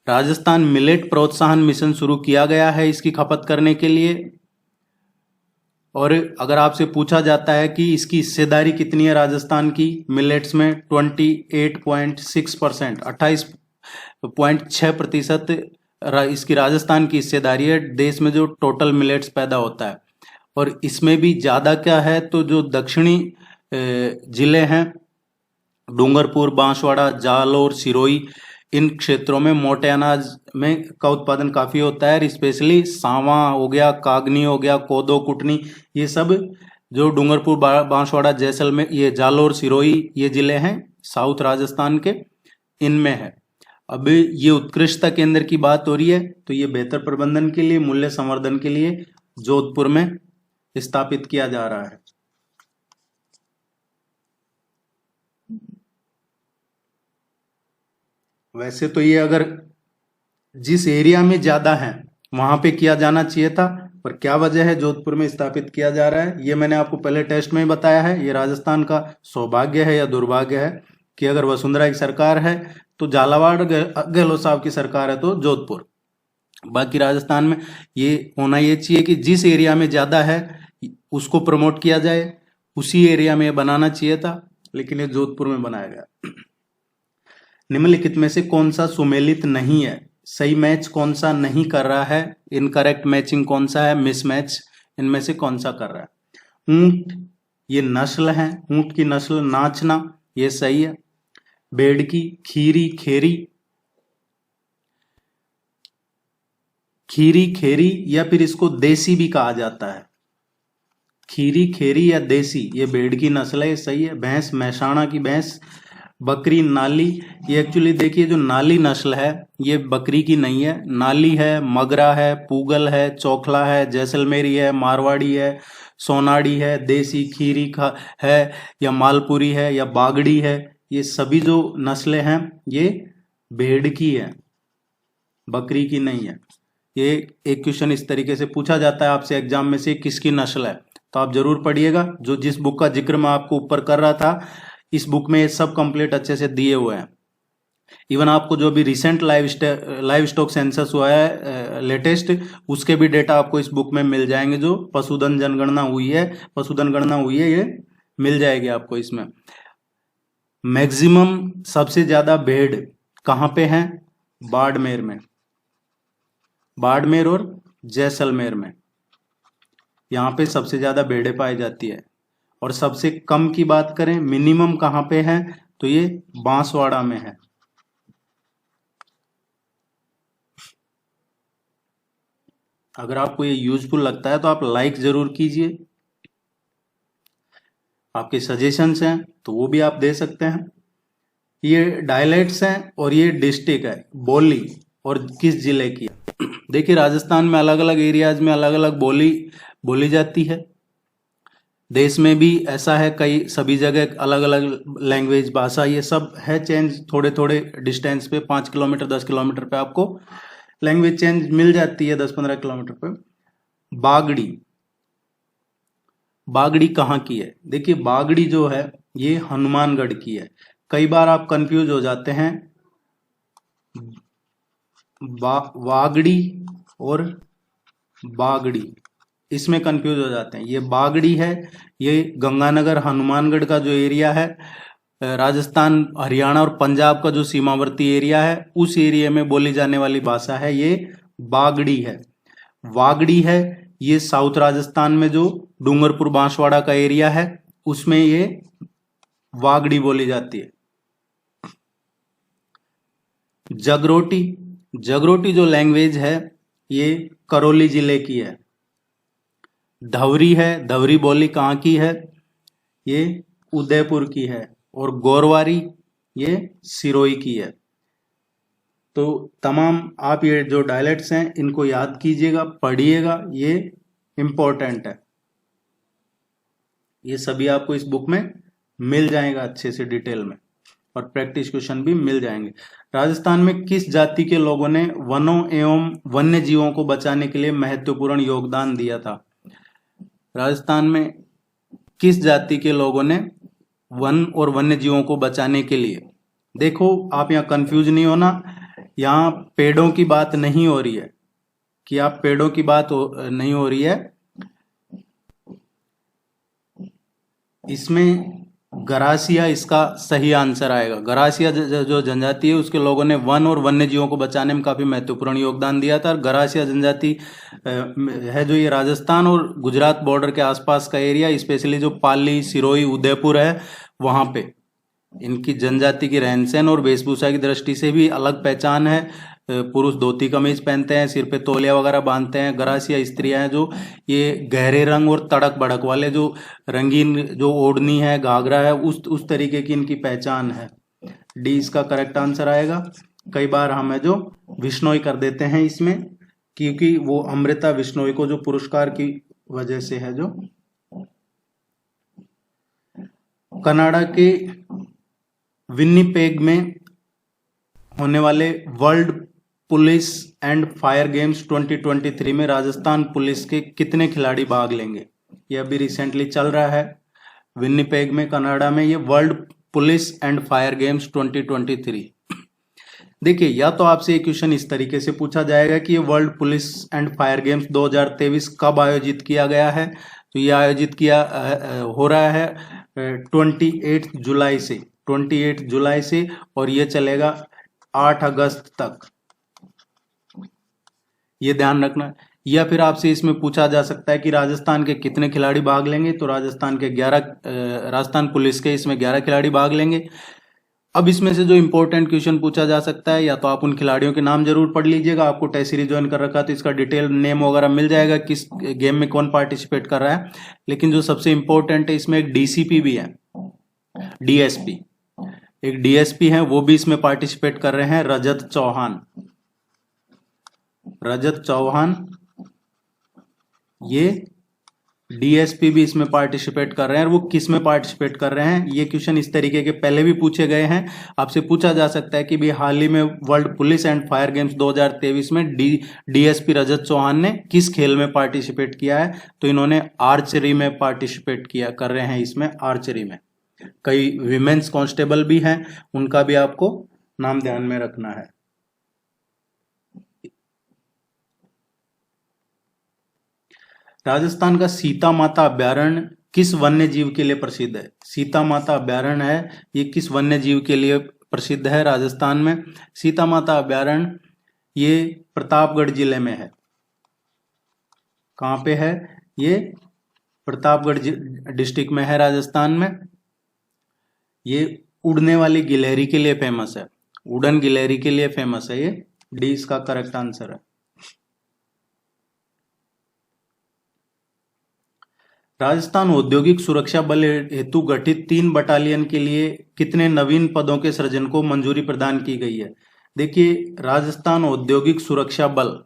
राजस्थान मिलेट प्रोत्साहन मिशन शुरू किया गया है इसकी खपत करने के लिए। और अगर आपसे पूछा जाता है कि इसकी हिस्सेदारी कितनी है राजस्थान की मिलेट्स में, 28.6%, 28.6% इसकी राजस्थान की हिस्सेदारी है देश में जो टोटल मिलेट्स पैदा होता है। और इसमें भी ज़्यादा क्या है तो जो दक्षिणी जिले हैं डूंगरपुर, बांसवाड़ा, जालौर, सिरोही, इन क्षेत्रों में मोटे अनाज में का उत्पादन काफ़ी होता है। स्पेशली सांवा हो गया, कागनी हो गया, कोदो, कुटनी, ये सब जो डूंगरपुर, बांसवाड़ा, जैसलमेर, ये जालौर, सिरोही, ये जिले हैं साउथ राजस्थान के, इनमें है। अब ये उत्कृष्टता केंद्र की बात हो रही है तो ये बेहतर प्रबंधन के लिए, मूल्य संवर्धन के लिए जोधपुर में स्थापित किया जा रहा है। वैसे तो ये अगर जिस एरिया में ज्यादा है वहां पे किया जाना चाहिए था, पर क्या वजह है जोधपुर में स्थापित किया जा रहा है ये मैंने आपको पहले टेस्ट में ही बताया है। ये राजस्थान का सौभाग्य है या दुर्भाग्य है कि अगर वसुंधरा की सरकार है तो झालावाड़, गहलोत साहब की सरकार है तो जोधपुर। बाकी राजस्थान में ये होना ये चाहिए कि जिस एरिया में ज्यादा है उसको प्रमोट किया जाए, उसी एरिया में बनाना चाहिए था, लेकिन ये जोधपुर में बनाया गया। निम्नलिखित में से कौन सा सुमेलित नहीं है? सही मैच कौन सा नहीं कर रहा है? इनकरेक्ट मैचिंग कौन सा है? मिसमैच इनमें से कौन सा कर रहा है? ऊंट ये नस्ल है, ऊंट की नस्ल नाचना, ये सही है। भेड़ की खीरी खेरी, खीरी खेरी या फिर इसको देसी भी कहा जाता है। खीरी खेरी या देसी ये भेड़ की नस्ल है, ये सही है। भैंस महसाणा की भैंस। बकरी नाली, ये एक्चुअली देखिए जो नाली नस्ल है ये बकरी की नहीं है, नाली है, मगरा है, पूगल है, चोखला है, जैसलमेरी है, मारवाड़ी है, सोनाड़ी है, देसी खीरी का है या मालपुरी है या बागड़ी है, ये सभी जो नस्लें हैं ये भेड़ की है, बकरी की नहीं है। ये एक क्वेश्चन इस तरीके से पूछा जाता है आपसे एग्जाम में से किसकी नस्ल है, तो आप जरूर पढ़िएगा। जो जिस बुक का जिक्र मैं आपको ऊपर कर रहा था इस बुक में ये सब कंप्लीट अच्छे से दिए हुए हैं। इवन आपको जो भी रिसेंट लाइव स्टॉक सेंसस हुआ है लेटेस्ट, उसके भी डेटा आपको इस बुक में मिल जाएंगे। जो पशुधन जनगणना हुई है, पशुधन गणना हुई है, ये मिल जाएगी आपको इसमें। मैक्सिमम सबसे ज्यादा भेड़ कहाँ पे हैं? बाड़मेर में, बाड़मेर और जैसलमेर में, यहाँ पे सबसे ज्यादा भेड़ें पाई जाती है। और सबसे कम की बात करें मिनिमम कहाँ पे है तो ये बांसवाड़ा में है। अगर आपको ये यूजफुल लगता है तो आप लाइक जरूर कीजिए। आपके सजेशंस हैं तो वो भी आप दे सकते हैं। ये डायलेक्ट्स हैं और ये डिस्ट्रिक्ट है, बोली और किस जिले की है। देखिए राजस्थान में अलग अलग एरियाज में अलग अलग बोली बोली जाती है। देश में भी ऐसा है, कई सभी जगह अलग अलग लैंग्वेज, भाषा, ये सब है चेंज। थोड़े थोड़े डिस्टेंस पे 5 किलोमीटर 10 किलोमीटर पे आपको लैंग्वेज चेंज मिल जाती है, 10-15 किलोमीटर पे। बागड़ी, बागड़ी कहाँ की है? देखिए बागड़ी जो है ये हनुमानगढ़ की है। कई बार आप कंफ्यूज हो जाते हैं वागड़ी और बागड़ी, इसमें कंफ्यूज हो जाते हैं। ये बागड़ी है, ये गंगानगर हनुमानगढ़ का जो एरिया है, राजस्थान हरियाणा और पंजाब का जो सीमावर्ती एरिया है, उस एरिया में बोली जाने वाली भाषा है ये बागड़ी है। वागड़ी है, ये साउथ राजस्थान में जो डूंगरपुर बांसवाड़ा का एरिया है उसमें ये वागड़ी बोली जाती है। जगरोटी, जगरोटी जो लैंग्वेज है ये करौली जिले की है। धवरी है, धवरी बोली कहाँ की है, ये उदयपुर की है। और गोरवारी ये सिरोही की है। तो तमाम आप ये जो डायलेक्ट्स हैं इनको याद कीजिएगा, पढ़िएगा, ये इंपॉर्टेंट है। ये सभी आपको इस बुक में मिल जाएगा अच्छे से डिटेल में, और प्रैक्टिस क्वेश्चन भी मिल जाएंगे। राजस्थान में किस जाति के लोगों ने वनों एवं वन्य जीवों को बचाने के लिए महत्वपूर्ण योगदान दिया था? राजस्थान में किस जाति के लोगों ने वन और वन्य जीवों को बचाने के लिए, देखो आप यहाँ कंफ्यूज नहीं होना, यहाँ पेड़ों की बात नहीं हो रही है कि आप पेड़ों की बात नहीं हो रही है, इसमें गरासिया इसका सही आंसर आएगा। गरासिया जो जनजाति है उसके लोगों ने वन और वन्य जीवों को बचाने में काफी महत्वपूर्ण योगदान दिया था। और गरासिया जनजाति है जो ये राजस्थान और गुजरात बॉर्डर के आसपास का एरिया, स्पेशली जो पाली, सिरोही, उदयपुर है वहां पे इनकी जनजाति की रहन सहन और वेशभूषा की दृष्टि से भी अलग पहचान है। पुरुष धोती कमीज पहनते हैं, सिर पे तौलिया वगैरह बांधते हैं। गरासिया स्त्रियां हैं जो ये गहरे रंग और तड़क भड़क वाले जो रंगीन जो ओढ़नी है, घाघरा है, उस तरीके की इनकी पहचान है। डी इसका करेक्ट आंसर आएगा। कई बार हमें जो विश्नोई कर देते हैं इसमें, क्योंकि वो अमृता विश्नोई को जो पुरस्कार की वजह से है। जो कनाडा के विन्नीपेग में होने वाले world police and fire games 2023 में राजस्थान पुलिस के कितने खिलाड़ी भाग लेंगे? ये अभी रिसेंटली चल रहा है विन्नीपेग में, कनाडा में, ये world police and fire games 2023। देखिए, या तो आपसे ये क्वेश्चन इस तरीके से पूछा जाएगा कि ये world police and fire games 2023 कब आयोजित किया गया है, तो ये आयोजित किया हो रहा है 28 जुलाई से, 28 जुलाई से, और ये चलेगा 8 अगस्त तक, ये ध्यान रखना। या फिर आपसे इसमें पूछा जा सकता है कि राजस्थान के कितने खिलाड़ी भाग लेंगे, तो राजस्थान पुलिस के इसमें 11 खिलाड़ी भाग लेंगे। अब इसमें से जो इंपॉर्टेंट क्वेश्चन पूछा जा सकता है, या तो आप उन खिलाड़ियों के नाम जरूर पढ़ लीजिएगा, आपको टेस्ट सीरीज ज्वाइन कर रखा है तो इसका डिटेल नेम वगैरह मिल जाएगा, किस गेम में कौन पार्टिसिपेट कर रहा है। लेकिन जो सबसे इंपॉर्टेंट है इसमें एक डीसीपी भी है, डीएसपी, एक डीएसपी है, वो भी इसमें पार्टिसिपेट कर रहे हैं, रजत चौहान। रजत चौहान ये डीएसपी भी इसमें पार्टिसिपेट कर रहे हैं। और वो किस में पार्टिसिपेट कर रहे हैं, ये क्वेश्चन इस तरीके के पहले भी पूछे गए हैं। आपसे पूछा जा सकता है कि भी हाल ही में world police and fire games 2023 में डीएसपी रजत चौहान ने किस खेल में पार्टिसिपेट किया है, तो इन्होंने आर्चरी में पार्टिसिपेट किया कर रहे हैं, इसमें आर्चरी में। कई विमेन्स कांस्टेबल भी हैं, उनका भी आपको नाम ध्यान में रखना है। राजस्थान का सीता माता अभ्यारण्य किस वन्य जीव के लिए प्रसिद्ध है? सीता माता अभ्यारण्य है, ये किस वन्य जीव के लिए प्रसिद्ध है राजस्थान में? सीता माता अभ्यारण्य ये प्रतापगढ़ जिले में है। कहाँ पे है? ये प्रतापगढ़ डिस्ट्रिक्ट में है राजस्थान में। ये उड़ने वाली गिलहरी के लिए फेमस है, उड़न गिलहरी के लिए फेमस है। ये डी इसका करेक्ट आंसर है। राजस्थान औद्योगिक सुरक्षा बल हेतु गठित 3 बटालियन के लिए कितने नवीन पदों के सृजन को मंजूरी प्रदान की गई है? देखिए, राजस्थान औद्योगिक सुरक्षा बल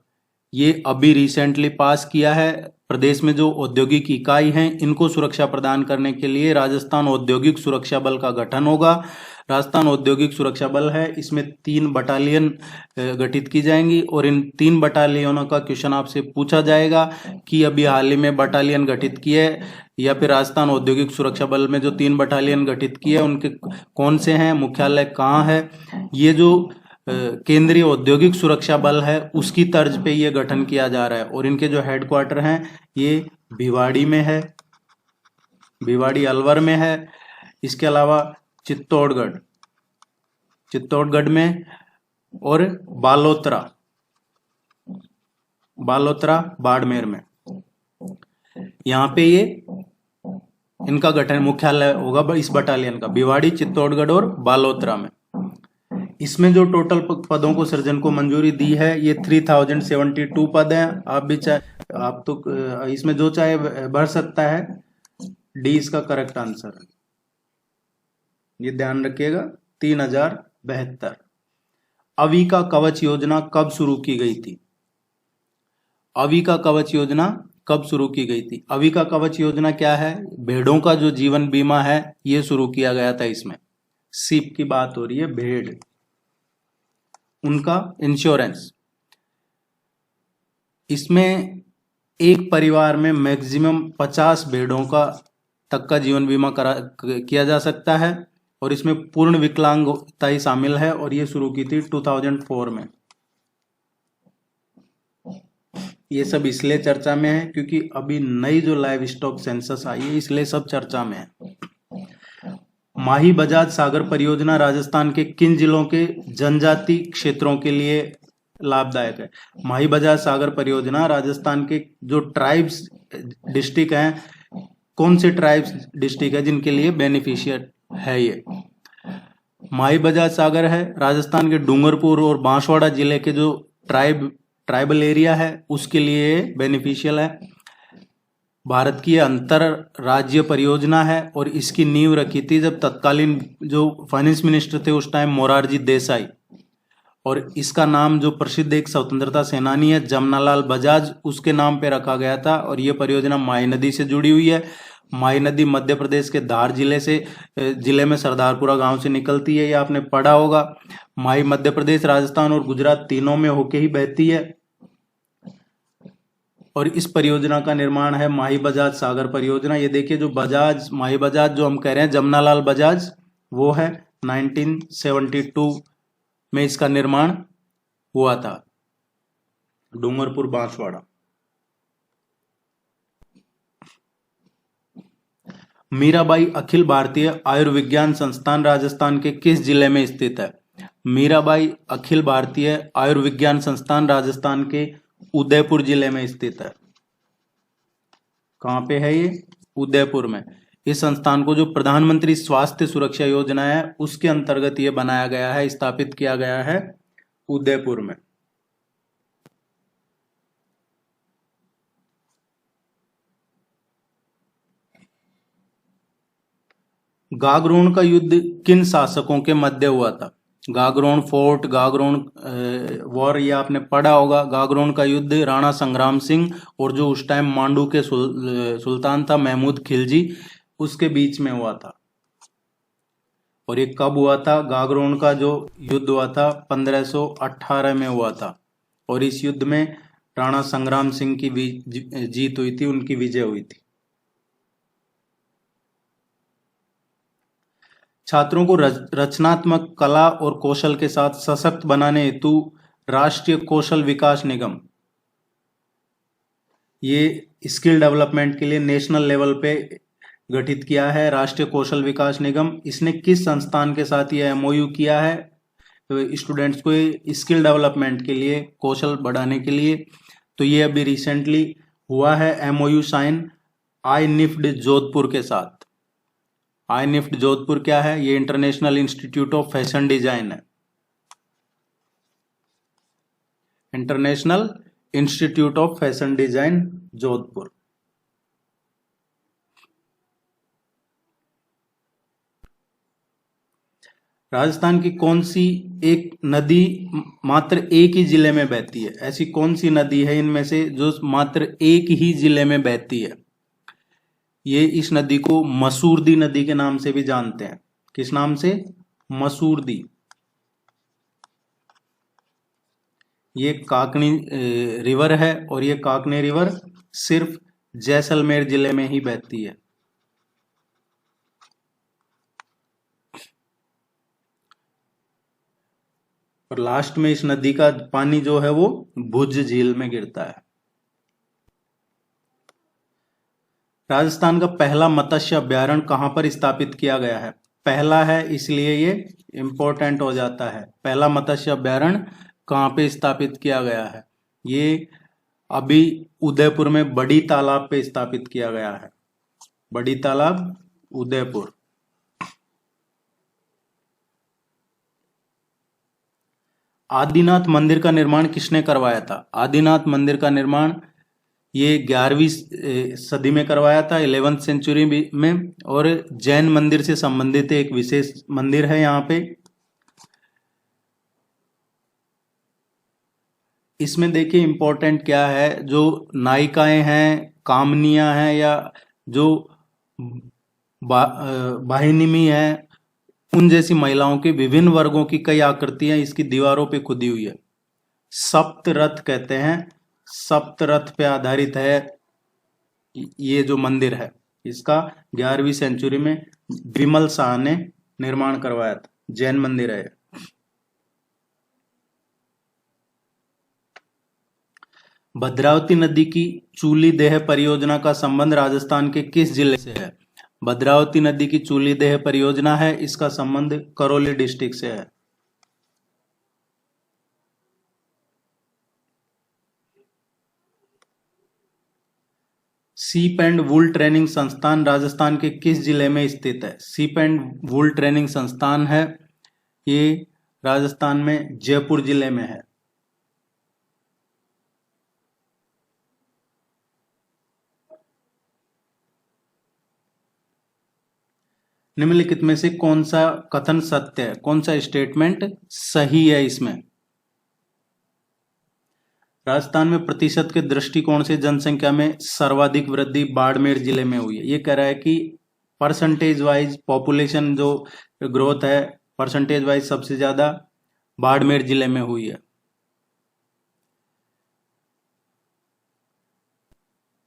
ये अभी रिसेंटली पास किया है। प्रदेश में जो औद्योगिक इकाई हैं इनको सुरक्षा प्रदान करने के लिए राजस्थान औद्योगिक सुरक्षा बल का गठन होगा। राजस्थान औद्योगिक सुरक्षा बल है, इसमें 3 बटालियन गठित की जाएंगी, और इन 3 बटालियनों का क्वेश्चन आपसे पूछा जाएगा कि अभी हाल ही में बटालियन गठित किए, या फिर राजस्थान औद्योगिक सुरक्षा बल में जो 3 बटालियन गठित किए उनके कौन से हैं, मुख्यालय कहाँ है। ये जो केंद्रीय औद्योगिक सुरक्षा बल है उसकी तर्ज पे ये गठन किया जा रहा है। और इनके जो हेडक्वार्टर हैं ये भिवाड़ी में है, भिवाड़ी अलवर में है। इसके अलावा चित्तौड़गढ़, चित्तौड़गढ़ में, और बालोतरा, बालोतरा बाड़मेर में। यहाँ पे ये इनका गठन मुख्यालय होगा इस बटालियन का, भिवाड़ी, चित्तौड़गढ़ और बालोतरा में। इसमें जो टोटल पदों को सृजन को मंजूरी दी है ये 3072 पद हैं। आप भी चाहे आप तो इसमें जो चाहे भर सकता है। डी इसका करेक्ट आंसर है, ये ध्यान रखिएगा। 3072। अवी का कवच योजना कब शुरू की गई थी? अवी का कवच योजना कब शुरू की गई थी? अवी का कवच योजना क्या है? भेड़ों का जो जीवन बीमा है ये शुरू किया गया था। इसमें सीप की बात हो रही है, भेड़, उनका इंश्योरेंस। इसमें एक परिवार में मैक्सिमम 50 भेड़ों का तक का जीवन बीमा किया जा सकता है। और इसमें पूर्ण विकलांगता ही शामिल है। और ये शुरू की थी 2004 में। ये सब इसलिए चर्चा में है क्योंकि अभी नई जो लाइव स्टॉक सेंसस आई है इसलिए सब चर्चा में है। माही बजाज सागर परियोजना राजस्थान के किन जिलों के जनजाति क्षेत्रों के लिए लाभदायक है? माही बजाज सागर परियोजना राजस्थान के जो ट्राइब्स डिस्ट्रिक्ट हैं, कौन से ट्राइब्स डिस्ट्रिक्ट है जिनके लिए बेनिफिशियर है ये? माही बजाज सागर है राजस्थान के डूंगरपुर और बांसवाड़ा जिले के जो ट्राइबल एरिया है उसके लिए बेनिफिशियल है। भारत की अंतर राज्य परियोजना है और इसकी नींव रखी थी जब तत्कालीन जो फाइनेंस मिनिस्टर थे उस टाइम मोरारजी देसाई। और इसका नाम जो प्रसिद्ध एक स्वतंत्रता सेनानी है जमनालाल बजाज, उसके नाम पे रखा गया था। और ये परियोजना माही नदी से जुड़ी हुई है। माही नदी मध्य प्रदेश के धार जिले में सरदारपुरा गांव से निकलती है, ये आपने पढ़ा होगा। माही मध्य प्रदेश, राजस्थान और गुजरात तीनों में होके ही बहती है। और इस परियोजना का निर्माण है माही बजाज सागर परियोजना। ये देखिए जो बजाज, माही बजाज जो हम कह रहे हैं जमनालाल बजाज, वो है 1972 में इसका निर्माण हुआ था, डूंगरपुर बांसवाड़ा। मीराबाई अखिल भारतीय आयुर्विज्ञान संस्थान राजस्थान के किस जिले में स्थित है? मीराबाई अखिल भारतीय आयुर्विज्ञान संस्थान राजस्थान के उदयपुर जिले में स्थित है। कहां पे है ये? उदयपुर में। इस संस्थान को जो प्रधानमंत्री स्वास्थ्य सुरक्षा योजना है उसके अंतर्गत ये बनाया गया है, स्थापित किया गया है उदयपुर में। गागरोन का युद्ध किन शासकों के मध्य हुआ था? गागरोन फोर्ट, गागरोन वॉर, ये आपने पढ़ा होगा। गागरोन का युद्ध राणा संग्राम सिंह और जो उस टाइम मांडू के सुल्तान था महमूद खिलजी, उसके बीच में हुआ था। और ये कब हुआ था? गागरोन का जो युद्ध हुआ था 1518 में हुआ था। और इस युद्ध में राणा संग्राम सिंह की जीत हुई थी, उनकी विजय हुई थी। छात्रों को रचनात्मक कला और कौशल के साथ सशक्त बनाने हेतु राष्ट्रीय कौशल विकास निगम, ये स्किल डेवलपमेंट के लिए नेशनल लेवल पे गठित किया है राष्ट्रीय कौशल विकास निगम। इसने किस संस्थान के साथ ये एमओयू किया है तो स्टूडेंट्स को स्किल डेवलपमेंट के लिए, कौशल बढ़ाने के लिए? तो ये अभी रिसेंटली हुआ है एमओयू साइन आईनिफ्ड जोधपुर के साथ। आईनिफ्ट जोधपुर क्या है? ये international institute of fashion design है। International institute of fashion design Jodhpur. Rajasthan की कौन सी एक नदी मात्र एक ही जिले में बहती है? ऐसी कौन सी नदी है इनमें से जो मात्र एक ही जिले में बहती है? ये इस नदी को मसूरदी नदी के नाम से भी जानते हैं। किस नाम से? मसूरदी। ये काकनी रिवर है और ये काकनी रिवर सिर्फ जैसलमेर जिले में ही बहती है। और लास्ट में इस नदी का पानी जो है वो भुज झील में गिरता है। राजस्थान का पहला मत्स्य अभयारण्य कहां पर स्थापित किया गया है? पहला है इसलिए ये इंपॉर्टेंट हो जाता है। पहला मत्स्य अभयारण्य कहां पे स्थापित किया गया है? ये अभी उदयपुर में बड़ी तालाब पे स्थापित किया गया है। बड़ी तालाब, उदयपुर। आदिनाथ मंदिर का निर्माण किसने करवाया था? आदिनाथ मंदिर का निर्माण ये 11वीं सदी में करवाया था, 11th सेंचुरी में। और जैन मंदिर से संबंधित एक विशेष मंदिर है यहाँ पे। इसमें देखिए इंपॉर्टेंट क्या है, जो नायिकाएं हैं, कामनियां हैं, या जो वाहिनी है, उन जैसी महिलाओं के विभिन्न वर्गों की कई आकृतियां इसकी दीवारों पे खुदी हुई है। सप्त रथ कहते हैं, सप्त रथ पे आधारित है ये जो मंदिर है। इसका 11वीं सेंचुरी में विमल शाह ने निर्माण करवाया था। जैन मंदिर है। भद्रावती नदी की चूली देह परियोजना का संबंध राजस्थान के किस जिले से है? भद्रावती नदी की चूली देह परियोजना है, इसका संबंध करौली डिस्ट्रिक्ट से है। सीप एंड वूल ट्रेनिंग संस्थान राजस्थान के किस जिले में स्थित है? सीप एंड वूल ट्रेनिंग संस्थान है, ये राजस्थान में जयपुर जिले में है। निम्नलिखित में से कौन सा कथन सत्य है? कौन सा स्टेटमेंट सही है इसमें? राजस्थान में प्रतिशत के दृष्टिकोण से जनसंख्या में सर्वाधिक वृद्धि बाड़मेर जिले में हुई है। ये कह रहा है कि परसेंटेज वाइज पॉपुलेशन जो ग्रोथ है, परसेंटेज वाइज सबसे ज्यादा बाड़मेर जिले में हुई है।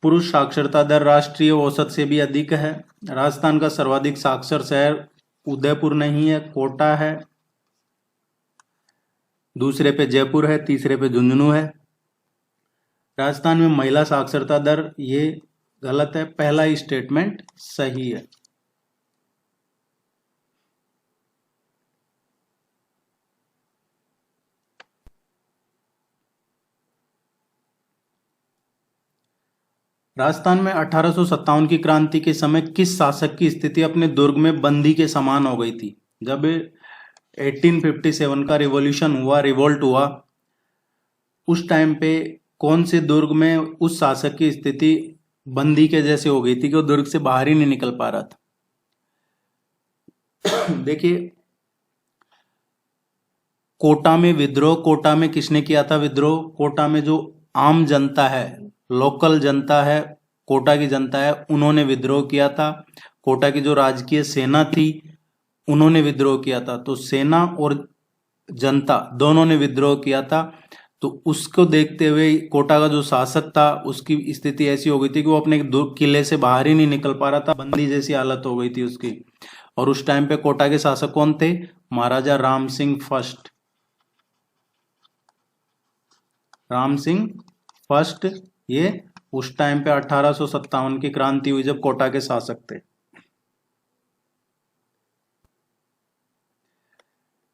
पुरुष साक्षरता दर राष्ट्रीय औसत से भी अधिक है। राजस्थान का सर्वाधिक साक्षर शहर उदयपुर नहीं है, कोटा है। दूसरे पे जयपुर है, तीसरे पे झुंझुनू है। राजस्थान में महिला साक्षरता दर, ये गलत है, पहला स्टेटमेंट सही है। राजस्थान में 1857 की क्रांति के समय किस शासक की स्थिति अपने दुर्ग में बंदी के समान हो गई थी? जब 1857 का रिवॉल्यूशन हुआ, रिवोल्ट हुआ, उस टाइम पे कौन से दुर्ग में उस शासक की स्थिति बंदी के जैसे हो गई थी कि वो दुर्ग से बाहर ही नहीं निकल पा रहा था? देखिए, कोटा में विद्रोह, कोटा में किसने किया था विद्रोह? कोटा में जो आम जनता है, लोकल जनता है, कोटा की जनता है, उन्होंने विद्रोह किया था। कोटा की जो राजकीय सेना थी, उन्होंने विद्रोह किया था। तो सेना और जनता दोनों ने विद्रोह किया था। तो उसको देखते हुए कोटा का जो शासक था, उसकी स्थिति ऐसी हो गई थी कि वो अपने किले से बाहर ही नहीं निकल पा रहा था, बंदी जैसी हालत हो गई थी उसकी। और उस टाइम पे कोटा के शासक कौन थे? महाराजा राम सिंह फर्स्ट। राम सिंह फर्स्ट, ये उस टाइम पे 1857 की क्रांति हुई जब कोटा के शासक थे।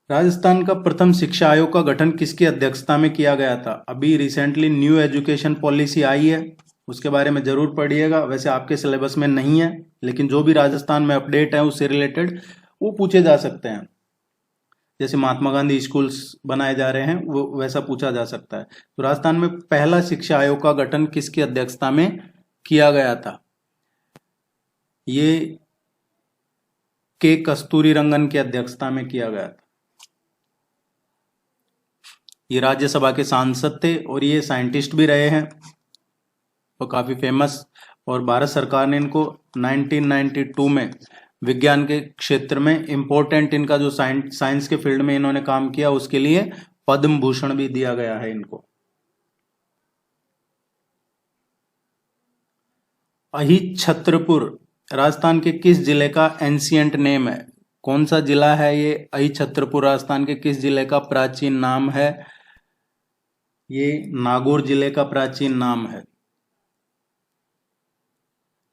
राजस्थान का प्रथम शिक्षा आयोग का गठन किसकी अध्यक्षता में किया गया था? अभी रिसेंटली न्यू एजुकेशन पॉलिसी आई है, उसके बारे में जरूर पढ़िएगा। वैसे आपके सिलेबस में नहीं है, लेकिन जो भी राजस्थान में अपडेट है उससे रिलेटेड वो पूछे जा सकते हैं। जैसे महात्मा गांधी स्कूल्स बनाए जा रहे हैं, वो वैसा पूछा जा सकता है। तो राजस्थान में पहला शिक्षा आयोग का गठन किसकी अध्यक्षता में किया गया था? ये के कस्तूरी रंगन की अध्यक्षता में किया गया था। ये राज्यसभा के सांसद थे और ये साइंटिस्ट भी रहे हैं और काफी फेमस। और भारत सरकार ने इनको 1992 में विज्ञान के क्षेत्र में इंपॉर्टेंट, इनका जो साइंस के फील्ड में इन्होंने काम किया, उसके लिए पद्म भूषण भी दिया गया है इनको। अहिछत्रपुर राजस्थान के किस जिले का एंशियंट नेम है? कौन सा जिला है ये? अहि छत्रपुर राजस्थान के किस जिले का प्राचीन नाम है? ये नागौर जिले का प्राचीन नाम है।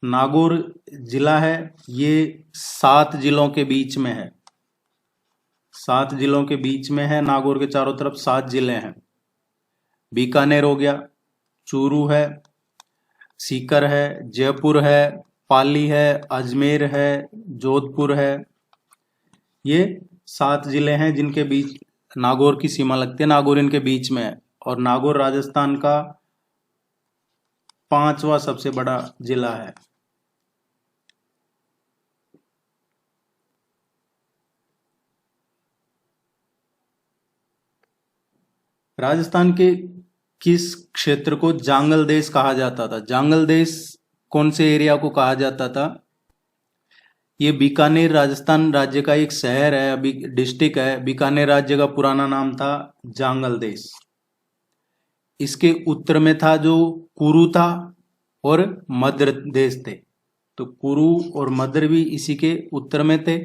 नागौर जिला है ये 7 जिलों के बीच में है। 7 जिलों के बीच में है। नागौर के चारों तरफ 7 जिले हैं। बीकानेर हो गया, चूरू है, सीकर है, जयपुर है, पाली है, अजमेर है, जोधपुर है। ये 7 जिले हैं जिनके बीच नागौर की सीमा लगती है। नागौर इनके बीच में है और नागौर राजस्थान का 5वां सबसे बड़ा जिला है। राजस्थान के किस क्षेत्र को जांगल देश कहा जाता था? जांगल देश कौन से एरिया को कहा जाता था? ये बीकानेर राजस्थान राज्य का एक शहर है, अभी डिस्ट्रिक्ट है। बीकानेर राज्य का पुराना नाम था जांगल देश। इसके उत्तर में था जो कुरु था और मद्र देश थे। तो कुरु और मद्र भी इसी के उत्तर में थे।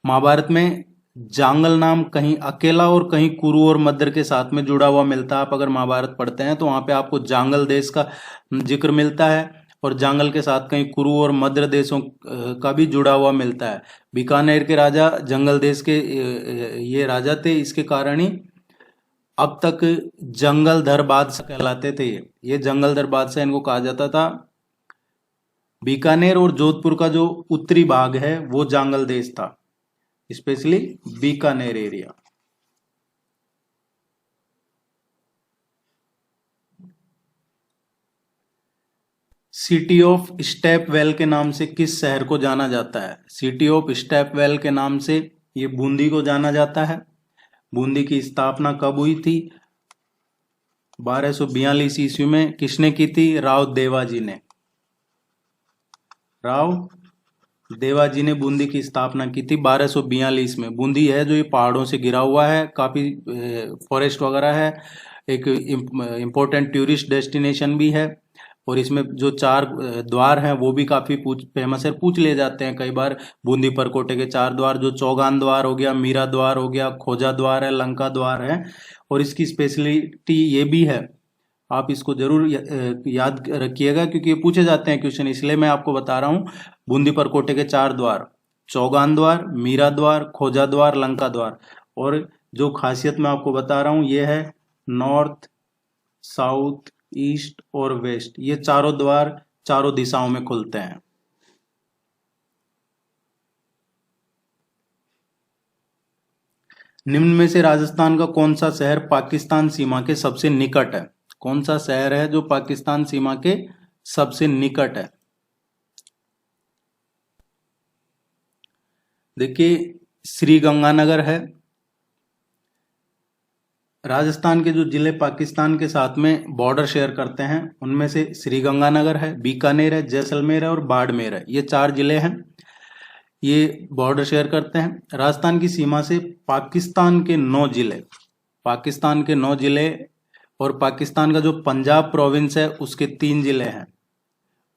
महाभारत में जांगल नाम कहीं अकेला और कहीं कुरु और मद्र के साथ में जुड़ा हुआ मिलता है। आप अगर महाभारत पढ़ते हैं तो वहां पे आपको जांगल देश का जिक्र मिलता है और जांगल के साथ कहीं कुरु और मद्र देशों का भी जुड़ा हुआ मिलता है। बीकानेर के राजा जंगल देश के ये राजा थे। इसके कारण ही अब तक जंगलधर बादशाह कहलाते थे। ये जंगलधर बादशाह इनको कहा जाता था। बीकानेर और जोधपुर का जो उत्तरी भाग है वो जांगल देश था, specially Bikaner area. City of step well के नाम से किस शहर को जाना जाता है? सिटी ऑफ स्टेप वेल के नाम से ये बूंदी को जाना जाता है। बूंदी की स्थापना कब हुई थी? 1242 ईस्वी में। किसने की थी? राव देवाजी ने। राव देवाजी ने बूंदी की स्थापना की थी 1242 में। बूंदी है जो ये पहाड़ों से घिरा हुआ है, काफी फॉरेस्ट वगैरह है, एक इम्पोर्टेंट टूरिस्ट डेस्टिनेशन भी है। और इसमें जो 4 द्वार हैं वो भी काफी फेमस है, पूछ ले जाते हैं कई बार। बूंदी परकोटे के 4 द्वार, जो चौगान द्वार हो गया, मीरा द्वार हो गया, खोजा द्वार है, लंका द्वार है। और इसकी स्पेशलिटी ये भी है, आप इसको जरूर याद रखिएगा क्योंकि ये पूछे जाते हैं क्वेश्चन, इसलिए मैं आपको बता रहा हूँ। बूंदी परकोटे के 4 द्वार, चौगान द्वार, मीरा द्वार, खोजा द्वार, लंका द्वार। और जो खासियत मैं आपको बता रहा हूँ ये है नॉर्थ, साउथ, ईस्ट और वेस्ट, ये चारों द्वार चारों दिशाओं में खुलते हैं। निम्न में से राजस्थान का कौन सा शहर पाकिस्तान सीमा के सबसे निकट है? कौन सा शहर है जो पाकिस्तान सीमा के सबसे निकट है? देखिए, श्री गंगानगर है। राजस्थान के जो जिले पाकिस्तान के साथ में बॉर्डर शेयर करते हैं उनमें से श्री गंगानगर है, बीकानेर है, जैसलमेर है और बाड़मेर है। ये 4 जिले हैं, ये बॉर्डर शेयर करते हैं। राजस्थान की सीमा से पाकिस्तान के 9 जिले, पाकिस्तान के 9 जिले और पाकिस्तान का जो पंजाब प्रोविंस है उसके 3 जिले हैं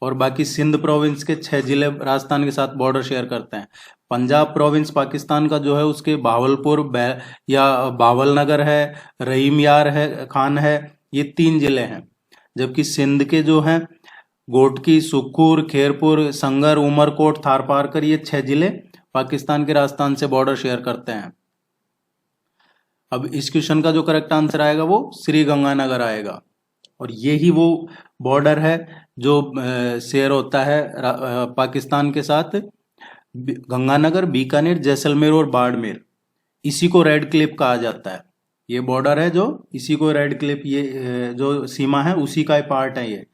और बाकी सिंध प्रोविंस के 6 जिले राजस्थान के साथ बॉर्डर शेयर करते हैं। पंजाब प्रोविंस पाकिस्तान का जो है उसके भावलपुर या भावलनगर है, रहीम यार है, खान है, ये 3 जिले हैं। जबकि सिंध के जो हैं गोटकी, सुखूर, खेरपुर, संगर, उमरकोट, थारपारकर, ये 6 जिले पाकिस्तान के राजस्थान से बॉर्डर शेयर करते हैं। अब इस क्वेश्चन का जो करेक्ट आंसर आएगा वो श्री गंगानगर आएगा और यही वो बॉर्डर है जो शेयर होता है पाकिस्तान के साथ। गंगानगर, बीकानेर, जैसलमेर और बाड़मेर, इसी को रेड क्लिफ कहा जाता है। ये बॉर्डर है जो इसी को रेड क्लिफ, ये जो सीमा है उसी का पार्ट है। ये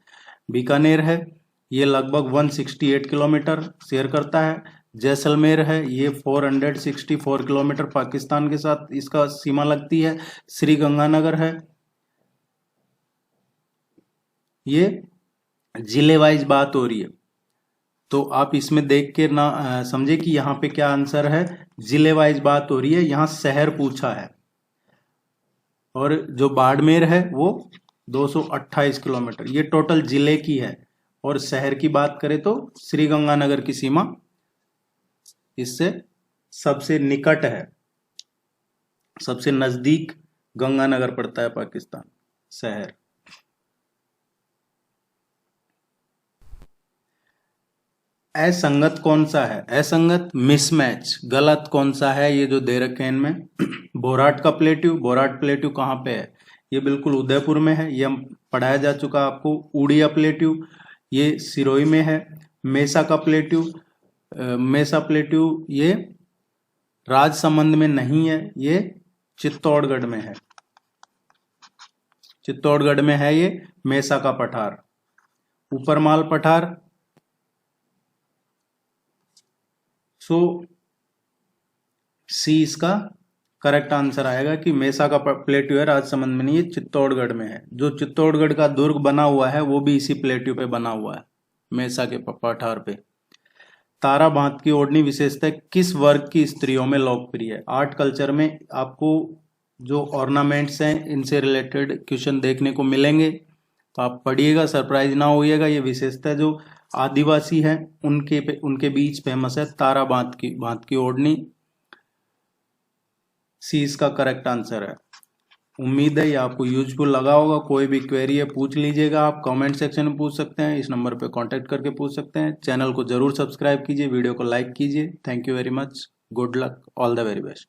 बीकानेर है, ये लगभग 168 किलोमीटर शेयर करता है। जैसलमेर है, ये 464 किलोमीटर पाकिस्तान के साथ इसका सीमा लगती है। श्री गंगानगर है, ये जिले वाइज बात हो रही है तो आप इसमें देख के ना समझे कि यहाँ पे क्या आंसर है, जिले वाइज बात हो रही है, यहाँ शहर पूछा है। और जो बाड़मेर है वो 228 किलोमीटर, ये टोटल जिले की है। और शहर की बात करें तो श्री गंगानगर की सीमा इससे सबसे निकट है, सबसे नजदीक गंगानगर पड़ता है पाकिस्तान शहर। असंगत कौन सा है? असंगत मिसमैच, गलत कौन सा है? ये जो दे रखे हैं इनमें बोराट का प्लेट्यू, बोराट प्लेट्यू कहाँ पे है? ये बिल्कुल उदयपुर में है, ये पढ़ाया जा चुका आपको। उड़िया प्लेट्यू ये सिरोही में है। मेसा का प्लेट्यू, मेसा प्लेट्यू ये राजसमंद में नहीं है, ये चित्तौड़गढ़ में है। चित्तौड़गढ़ में है ये मेसा का पठार। ऊपरमाल पठार, सो सी इसका करेक्ट आंसर आएगा कि मेसा का प्लेट्यू है, राजसमंद में नहीं, ये चित्तौड़गढ़ में है। जो चित्तौड़गढ़ का दुर्ग बना हुआ है वो भी इसी प्लेट्यू पे बना हुआ है, मेसा के पठार पे। ताराबांध की ओढ़नी विशेषता किस वर्ग की स्त्रियों में लोकप्रिय है? आर्ट कल्चर में आपको जो ऑर्नामेंट्स हैं इनसे रिलेटेड क्वेश्चन देखने को मिलेंगे, तो आप पढ़िएगा, सरप्राइज ना होइएगा। ये विशेषता जो आदिवासी हैं उनके बीच फेमस है, ताराबांध की ओढ़नी। सी इसका करेक्ट आंसर है। उम्मीद है ये आपको यूजफुल लगा होगा। कोई भी क्वेरी है पूछ लीजिएगा, आप कमेंट सेक्शन में पूछ सकते हैं, इस नंबर पे कांटेक्ट करके पूछ सकते हैं। चैनल को जरूर सब्सक्राइब कीजिए, वीडियो को लाइक कीजिए। Thank you very much, good luck, all the very best.